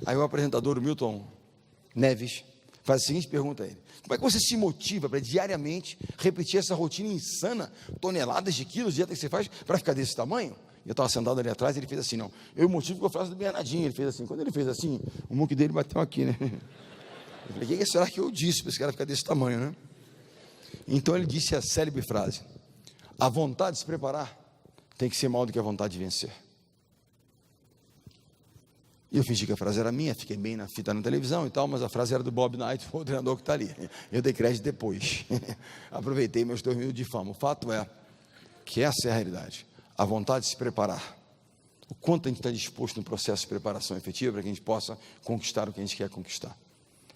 Aí o apresentador, o Milton Neves, faz a seguinte pergunta a ele: como é que você se motiva para diariamente repetir essa rotina insana, toneladas de quilos, dieta que você faz, para ficar desse tamanho? Eu estava sentado ali atrás, ele fez assim, não, eu motivo com a frase do Bernardinho, ele fez assim, quando ele fez assim, o muque dele bateu aqui, né? Eu falei: o que será que eu disse para esse cara ficar desse tamanho, né? Então ele disse a célebre frase: a vontade de se preparar tem que ser maior do que a vontade de vencer. E eu fingi que a frase era minha, fiquei bem na fita na televisão e tal, mas a frase era do Bob Knight, o treinador que está ali. Eu dei crédito depois. Aproveitei meus 2 minutos de fama. O fato é que essa é a realidade. A vontade de se preparar. O quanto a gente está disposto no processo de preparação efetiva para que a gente possa conquistar o que a gente quer conquistar.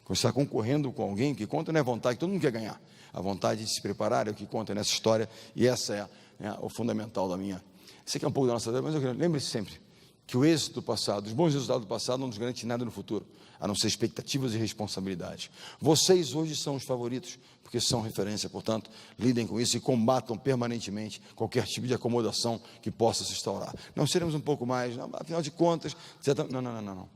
Quando você está concorrendo com alguém, o que conta não é vontade, todo mundo quer ganhar. A vontade de se preparar é o que conta nessa história, e essa é o fundamental da minha. Isso aqui é um pouco da nossa vida, mas lembre-se sempre que o êxito do passado, os bons resultados do passado não nos garantem nada no futuro, a não ser expectativas e responsabilidades. Vocês hoje são os favoritos, porque são referência, portanto, lidem com isso e combatam permanentemente qualquer tipo de acomodação que possa se instaurar. Não seremos um pouco mais, não, afinal de contas, não.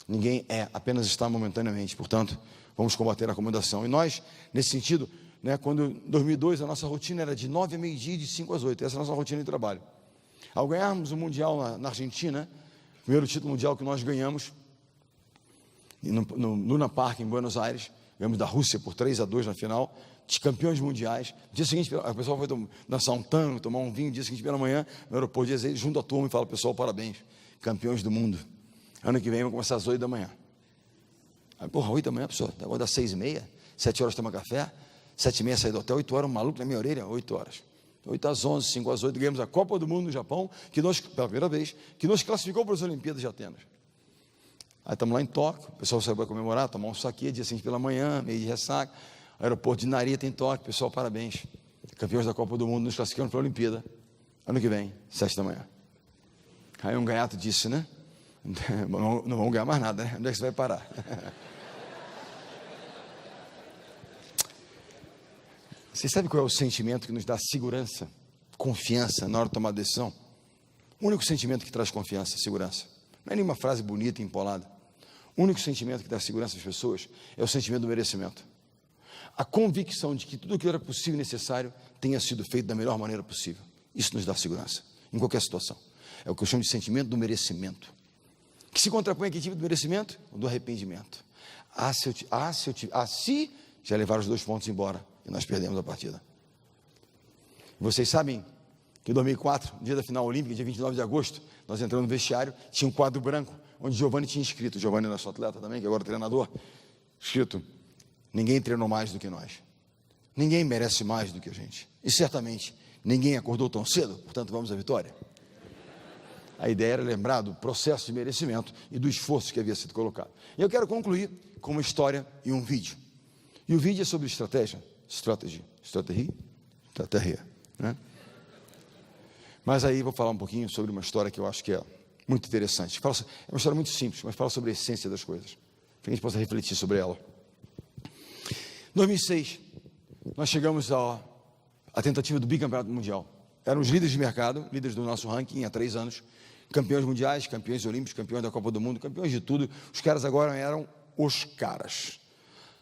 Ninguém apenas está momentaneamente, portanto, vamos combater a acomodação. E nós, nesse sentido, quando em 2002 a nossa rotina era de 9 a meio-dia e de 5 às 8, essa é a nossa rotina de trabalho. Ao ganharmos o Mundial na Argentina, primeiro título mundial que nós ganhamos, no Luna Park, em Buenos Aires, ganhamos da Rússia por 3-2 na final, de campeões mundiais. No dia seguinte, o pessoal foi dançar um tango, tomar um vinho, no dia seguinte pela manhã, no aeroporto de Azeite, junto à turma e fala: pessoal, parabéns, campeões do mundo. Ano que vem vamos começar às 8 da manhã. Aí, 8 da manhã, pessoal, agora das 6h30, 7 horas toma café, 7h30 sair do hotel, 8 horas, um maluco na minha orelha, 8 horas. 8 às 11, 5 às 8, ganhamos a Copa do Mundo no Japão, pela primeira vez, que nos classificou para as Olimpíadas de Atenas. Aí estamos lá em Tóquio, o pessoal saiu para comemorar, tomar um saque, dia seguinte pela manhã, meio de ressaca, aeroporto de Narita em Tóquio, pessoal, parabéns, campeões da Copa do Mundo, nos classificando para a Olimpíada, ano que vem, 7 da manhã. Aí um gaiato disse, né? Não vamos ganhar mais nada, né? Onde é que você vai parar? Você sabe qual é o sentimento que nos dá segurança, confiança na hora de tomar a decisão? O único sentimento que traz confiança, segurança. Não é nenhuma frase bonita e empolada. O único sentimento que dá segurança às pessoas é o sentimento do merecimento. A convicção de que tudo o que era possível e necessário tenha sido feito da melhor maneira possível. Isso nos dá segurança, em qualquer situação. É o que eu chamo de sentimento do merecimento. Que se contrapõe a que tipo de merecimento? O do arrependimento. Se já levaram os 2 pontos embora e nós perdemos a partida. Vocês sabem que em 2004, no dia da final olímpica, dia 29 de agosto, nós entramos no vestiário, tinha um quadro branco, onde Giovanni tinha escrito, Giovanni é nosso atleta também, que agora é treinador, escrito: ninguém treinou mais do que nós, ninguém merece mais do que a gente, e certamente ninguém acordou tão cedo, portanto vamos à vitória. A ideia era lembrar do processo de merecimento e do esforço que havia sido colocado. E eu quero concluir com uma história e um vídeo. E o vídeo é sobre estratégia, né? Mas aí vou falar um pouquinho sobre uma história que eu acho que é muito interessante. É uma história muito simples, mas fala sobre a essência das coisas, para que a gente possa refletir sobre ela. Em 2006, nós chegamos à tentativa do bicampeonato mundial. Eram os líderes de mercado, líderes do nosso ranking há 3 anos, campeões mundiais, campeões olímpicos, campeões da Copa do Mundo, campeões de tudo. Os caras agora eram os caras,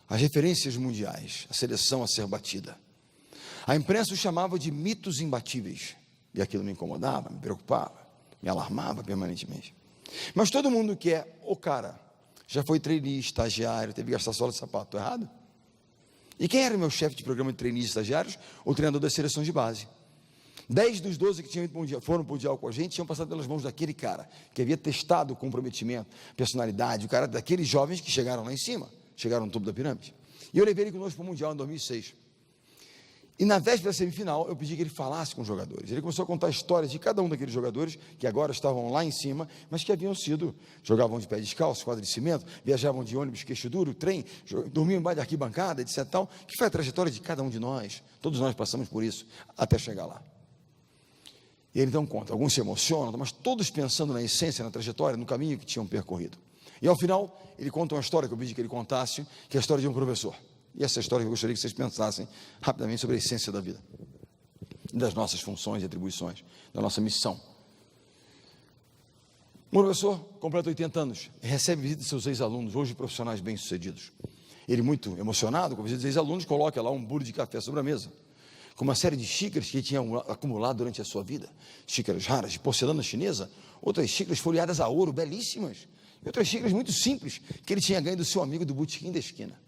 as referências mundiais, a seleção a ser batida. A imprensa os chamava de mitos imbatíveis, e aquilo me incomodava, me preocupava, me alarmava permanentemente. Mas todo mundo que é o cara, já foi trainee, estagiário, teve que gastar sola de sapato, estou errado? E quem era o meu chefe de programa de trainees e estagiários? O treinador das seleções de base. 10 dos 12 que foram para o Mundial com a gente, tinham passado pelas mãos daquele cara, que havia testado o comprometimento, personalidade, o cara daqueles jovens que chegaram lá em cima, chegaram no topo da pirâmide. E eu levei ele conosco para o Mundial em 2006. E na véspera da semifinal, eu pedi que ele falasse com os jogadores. Ele começou a contar histórias de cada um daqueles jogadores, que agora estavam lá em cima, mas que haviam sido, jogavam de pé descalço, quadra de cimento, viajavam de ônibus, queixo duro, trem, dormiam embaixo de arquibancada, etc. Tal, que foi a trajetória de cada um de nós. Todos nós passamos por isso, até chegar lá. E ele então conta, alguns se emocionam, mas todos pensando na essência, na trajetória, no caminho que tinham percorrido. E ao final, ele conta uma história que eu pedi que ele contasse, que é a história de um professor. E essa história eu gostaria que vocês pensassem rapidamente sobre a essência da vida, das nossas funções e atribuições, da nossa missão. Um professor completa 80 anos, recebe visita de seus ex-alunos, hoje profissionais bem-sucedidos. Ele, muito emocionado com a visita dos ex-alunos, coloca lá um bule de café sobre a mesa, com uma série de xícaras que ele tinha acumulado durante a sua vida, xícaras raras de porcelana chinesa, outras xícaras folheadas a ouro, belíssimas, e outras xícaras muito simples, que ele tinha ganho do seu amigo do botequim da esquina.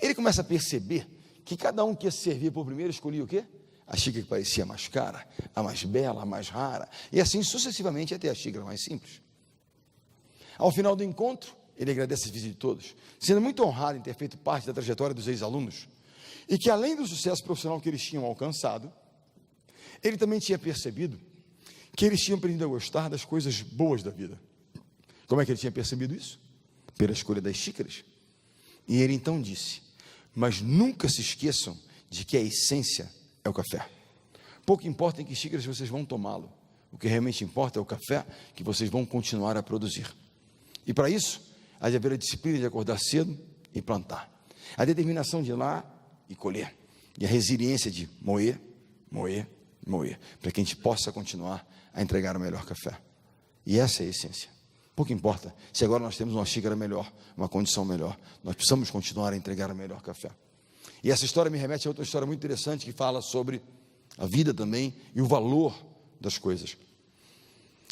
Ele começa a perceber que cada um que ia servir por primeiro escolhia o quê? A xícara que parecia mais cara, a mais bela, a mais rara, e assim sucessivamente até a xícara mais simples. Ao final do encontro, ele agradece a visita de todos, sendo muito honrado em ter feito parte da trajetória dos ex-alunos, e que além do sucesso profissional que eles tinham alcançado, ele também tinha percebido que eles tinham aprendido a gostar das coisas boas da vida. Como é que ele tinha percebido isso? Pela escolha das xícaras. E ele então disse: mas nunca se esqueçam de que a essência é o café. Pouco importa em que xícaras vocês vão tomá-lo, o que realmente importa é o café que vocês vão continuar a produzir. E para isso, há de haver a disciplina de acordar cedo e plantar, a determinação de ir lá e colher, e a resiliência de moer, para que a gente possa continuar a entregar o melhor café. E essa é a essência. Pouco importa se agora nós temos uma xícara melhor, uma condição melhor, nós precisamos continuar a entregar o melhor café. E essa história me remete a outra história muito interessante que fala sobre a vida também e o valor das coisas.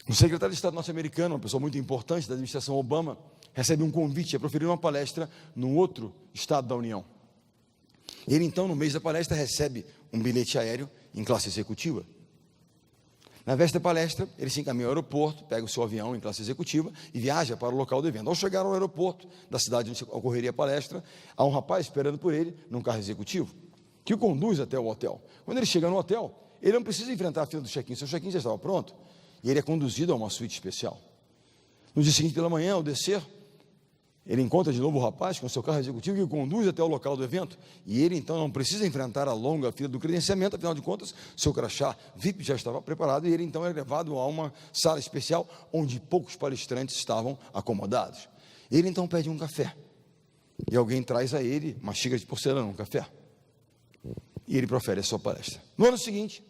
Um secretário de Estado norte-americano, uma pessoa muito importante da administração Obama, recebe um convite a proferir uma palestra num outro estado da União. Ele então, no mês da palestra, recebe um bilhete aéreo em classe executiva. Na véspera da palestra, ele se encaminha ao aeroporto, pega o seu avião em classe executiva e viaja para o local do evento. Ao chegar ao aeroporto da cidade onde ocorreria a palestra, há um rapaz esperando por ele num carro executivo, que o conduz até o hotel. Quando ele chega no hotel, ele não precisa enfrentar a fila do check-in, seu check-in já estava pronto, e ele é conduzido a uma suíte especial. No dia seguinte, pela manhã, ao descer, ele encontra de novo o rapaz com seu carro executivo que o conduz até o local do evento, e ele então não precisa enfrentar a longa fila do credenciamento, afinal de contas, seu crachá VIP já estava preparado, e ele então é levado a uma sala especial, onde poucos palestrantes estavam acomodados. Ele então pede um café, e alguém traz a ele uma xícara de porcelana, um café, e ele profere a sua palestra. No ano seguinte,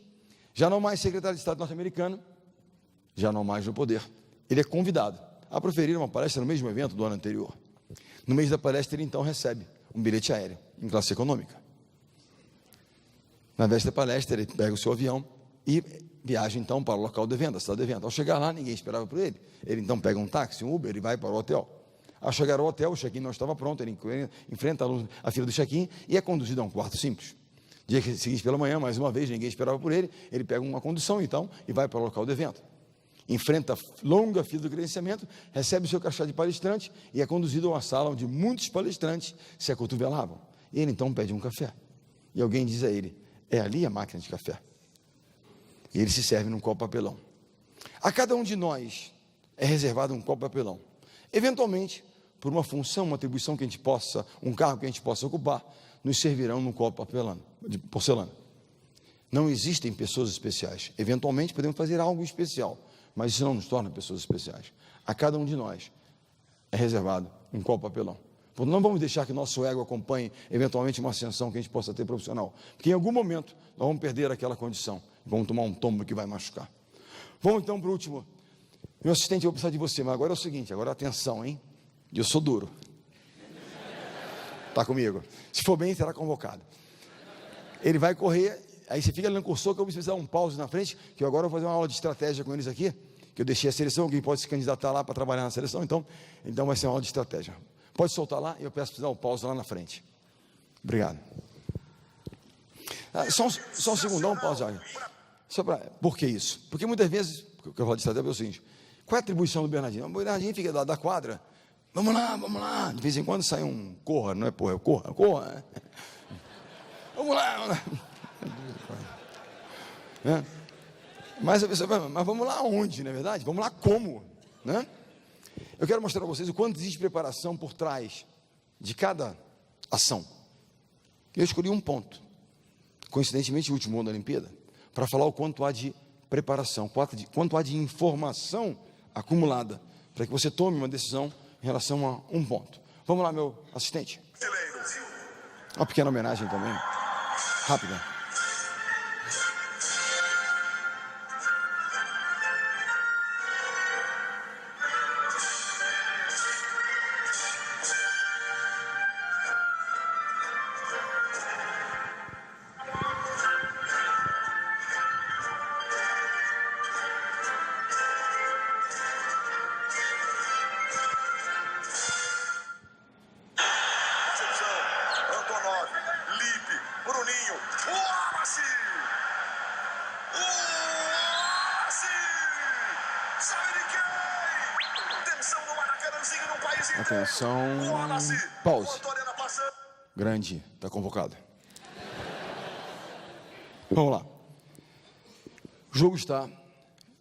já não mais secretário de Estado norte-americano, já não mais no poder, ele é convidado a proferir uma palestra no mesmo evento do ano anterior. No mês da palestra, ele então recebe um bilhete aéreo em classe econômica. Na véspera da palestra, ele pega o seu avião e viaja então para o local do evento, a cidade do evento. Ao chegar lá, ninguém esperava por ele. Ele então pega um táxi, um Uber, e vai para o hotel. Ao chegar ao hotel, o check-in não estava pronto, ele enfrenta a fila do check-in e é conduzido a um quarto simples. Dia seguinte pela manhã, mais uma vez, ninguém esperava por ele, ele pega uma condução então e vai para o local do evento. Enfrenta a longa fila do credenciamento, recebe o seu crachá de palestrante e é conduzido a uma sala onde muitos palestrantes se acotovelavam. E ele então pede um café. E alguém diz a ele: é ali a máquina de café. E ele se serve num copo papelão. A cada um de nós é reservado um copo papelão. Eventualmente, por uma função, uma atribuição que a gente possa, um cargo que a gente possa ocupar, nos servirão num copo de porcelana. Não existem pessoas especiais. Eventualmente podemos fazer algo especial, mas isso não nos torna pessoas especiais. A cada um de nós é reservado um copo papelão. Portanto, não vamos deixar que nosso ego acompanhe eventualmente uma ascensão que a gente possa ter profissional, porque em algum momento nós vamos perder aquela condição, vamos tomar um tombo que vai machucar. Vamos então para o último. Meu assistente, eu vou precisar de você, mas agora é o seguinte, agora atenção, hein? Eu sou duro. Está comigo? Se for bem, será convocado. Ele vai correr, aí você fica ali no cursor, que eu vou precisar um pause na frente, que eu agora vou fazer uma aula de estratégia com eles aqui, que eu deixei a seleção, alguém pode se candidatar lá para trabalhar na seleção, então vai ser uma aula de estratégia. Pode soltar lá, e eu peço para dar um pause lá na frente. Obrigado. Só um segundão, pause. Por que isso? Porque muitas vezes, o que eu falo de estratégia é o seguinte: qual é a atribuição do Bernardinho? O Bernardinho fica da quadra, vamos lá, de vez em quando sai um corra, não é porra, é corra. Vamos lá. É. Mas a pessoa vai, mas vamos lá onde, não é verdade? Vamos lá como, né? Eu quero mostrar para vocês o quanto existe preparação por trás de cada ação. Eu escolhi um ponto, coincidentemente o último ano da Olimpíada, para falar o quanto há de preparação, quanto há de informação acumulada, para que você tome uma decisão em relação a um ponto. Vamos lá, meu assistente. Uma pequena homenagem também, rápida. Atenção, pause. Grande, está convocado. Vamos lá. O jogo está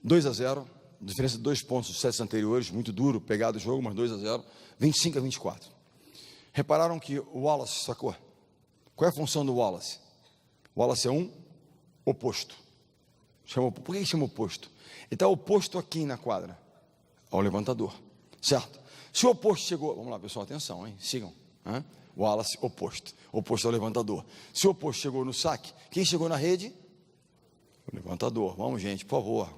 2-0, diferença de 2 pontos dos sets anteriores, muito duro, pegado o jogo, mas 2-0, 25-24. Repararam que o Wallace sacou? Qual é a função do Wallace? O Wallace é um oposto. Por que chama oposto? Ele está oposto a quem na quadra? Ao levantador, certo? Se o oposto chegou, vamos lá pessoal, atenção, hein? Sigam, hein? O Wallace, oposto ao levantador. Se o oposto chegou no saque, quem chegou na rede? O levantador. Vamos gente, por favor.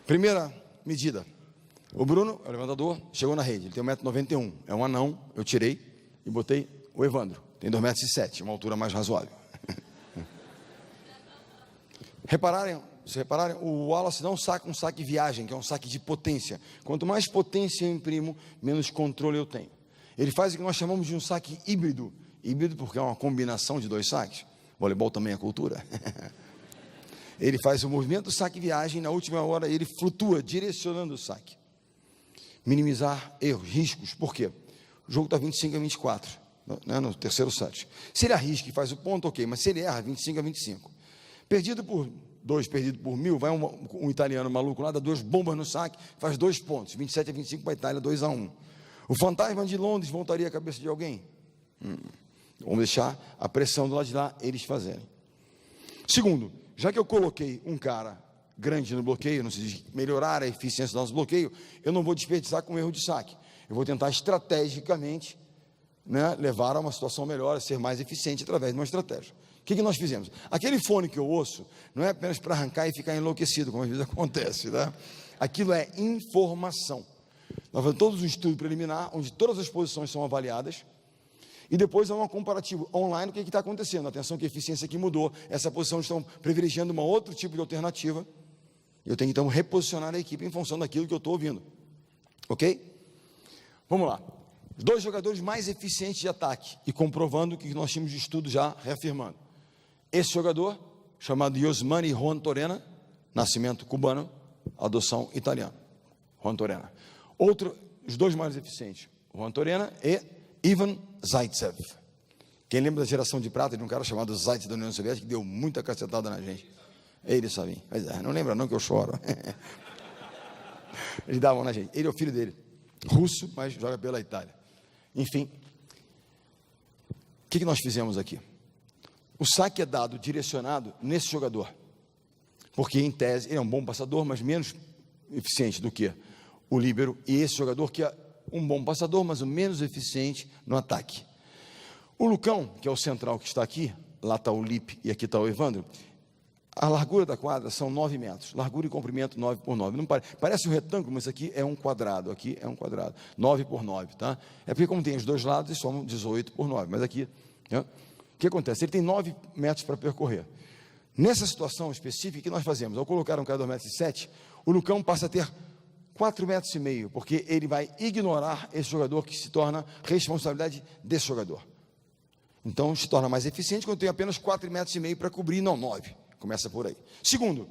Primeira medida, o Bruno, o levantador, chegou na rede, ele tem 1,91 m, é um anão, eu tirei e botei o Evandro, tem 2,07 m, uma altura mais razoável. Se repararem, o Wallace não saca um saque viagem, que é um saque de potência. Quanto mais potência eu imprimo, menos controle eu tenho. Ele faz o que nós chamamos de um saque híbrido. Híbrido porque é uma combinação de 2 saques. Voleibol também é cultura. Ele faz o movimento do saque viagem, na última hora ele flutua, direcionando o saque. Minimizar erros, riscos. Por quê? O jogo está 25-24, né, no terceiro set. Se ele arrisca e faz o ponto, ok, mas se ele erra, 25-25. Perdido por 2, perdido por 1000, vai um italiano maluco lá, dá 2 bombas no saque, faz 2 pontos, 27-25 para a Itália, 2-1. O fantasma de Londres voltaria a cabeça de alguém? Vamos deixar a pressão do lado de lá, eles fazerem. Segundo, já que eu coloquei um cara grande no bloqueio, não se diz melhorar a eficiência do nosso bloqueio, eu não vou desperdiçar com erro de saque. Eu vou tentar estrategicamente, né, levar a uma situação melhor, ser mais eficiente através de uma estratégia. O que nós fizemos? Aquele fone que eu ouço não é apenas para arrancar e ficar enlouquecido, como às vezes acontece, né? Aquilo é informação. Nós fazemos todos um estudo preliminar, onde todas as posições são avaliadas, e depois há um comparativo online, o que está acontecendo? Atenção que a eficiência aqui mudou, essa posição estão privilegiando uma outro tipo de alternativa, eu tenho que então reposicionar a equipe em função daquilo que eu estou ouvindo, ok? Vamos lá. Os 2 jogadores mais eficientes de ataque, e comprovando o que nós tínhamos de estudo já reafirmando. Esse jogador, chamado Yosmani Juan Torena, nascimento cubano, adoção italiana, Juan Torena. Os 2 mais eficientes, Juan Torena e Ivan Zaitsev. Quem lembra da geração de prata de um cara chamado Zaitsev da União Soviética, que deu muita cacetada na gente? Ele sabia, mas não lembra não que eu choro. Eles davam na gente, ele é o filho dele, russo, mas joga pela Itália. Enfim, o que nós fizemos aqui? O saque é dado, direcionado nesse jogador, porque em tese ele é um bom passador, mas menos eficiente do que o líbero, e esse jogador que é um bom passador, mas o menos eficiente no ataque. O Lucão, que é o central que está aqui, lá está o Lipe e aqui está o Evandro, a largura da quadra são 9 metros, largura e comprimento 9 por 9, não parece um retângulo, mas aqui é um quadrado, 9 por 9, tá? É porque como tem os 2 lados, eles somam 18 por 9, mas aqui O que acontece? Ele tem 9 metros para percorrer. Nessa situação específica, o que nós fazemos? Ao colocar um cara de 2,07 m, o Lucão passa a ter 4,5 metros, porque ele vai ignorar esse jogador, que se torna responsabilidade desse jogador. Então, se torna mais eficiente quando tem apenas 4,5 metros para cobrir, não 9. Começa por aí. Segundo,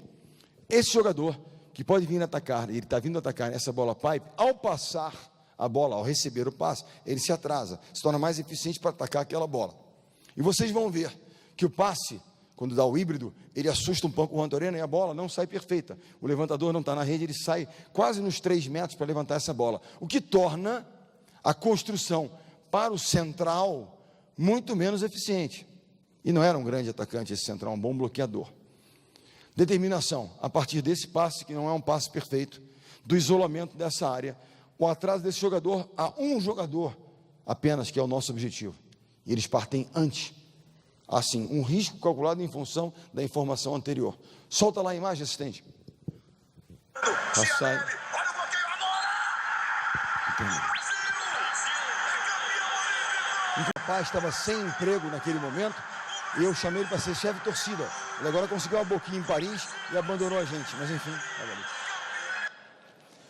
esse jogador que pode vir atacar, ele está vindo atacar essa bola pipe, ao passar a bola, ao receber o passe, ele se atrasa, se torna mais eficiente para atacar aquela bola. E vocês vão ver que o passe, quando dá o híbrido, ele assusta um pouco o Rantorena e a bola não sai perfeita. O levantador não está na rede, ele sai quase nos 3 metros para levantar essa bola. O que torna a construção para o central muito menos eficiente. E não era um grande atacante esse central, um bom bloqueador. Determinação, a partir desse passe, que não é um passe perfeito, do isolamento dessa área, o atraso desse jogador a um jogador apenas, que é o nosso objetivo. E eles partem antes. Assim, um risco calculado em função da informação anterior. Solta lá a imagem, assistente. Sai. O rapaz estava sem emprego naquele momento, e eu chamei ele para ser chefe de torcida. Ele agora conseguiu uma boquinha em Paris e abandonou a gente, mas enfim.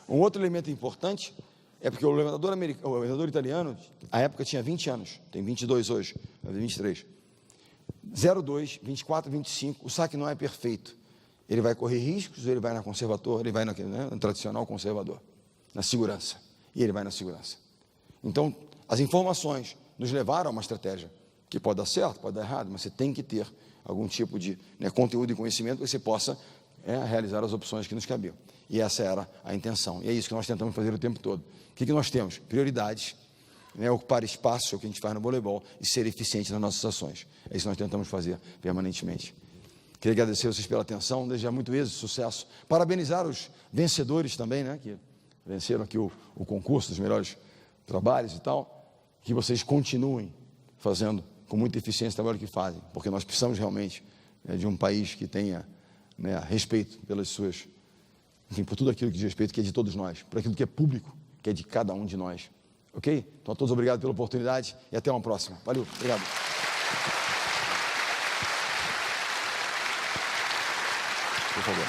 Um outro elemento importante é porque o levantador italiano, à época tinha 20 anos, tem 22 hoje, 23. 0,2, 24, 25, o saque não é perfeito. Ele vai correr riscos, ele vai na conservador, ele vai no tradicional conservador, na segurança. E ele vai na segurança. Então, as informações nos levaram a uma estratégia que pode dar certo, pode dar errado, mas você tem que ter algum tipo de conteúdo e conhecimento que você possa realizar as opções que nos cabiam. E essa era a intenção. E é isso que nós tentamos fazer o tempo todo. O que nós temos? Prioridades, ocupar espaço, é o que a gente faz no voleibol, e ser eficiente nas nossas ações. É isso que nós tentamos fazer permanentemente. Queria agradecer a vocês pela atenção, desejar muito êxito, sucesso. Parabenizar os vencedores também, que venceram aqui o concurso dos melhores trabalhos e tal. Que vocês continuem fazendo com muita eficiência o trabalho que fazem, porque nós precisamos realmente de um país que tenha respeito pelas suas, enfim, por tudo aquilo que diz respeito, que é de todos nós, por aquilo que é público, que é de cada um de nós. Ok? Então, a todos obrigado pela oportunidade e até uma próxima. Valeu, obrigado. Por favor.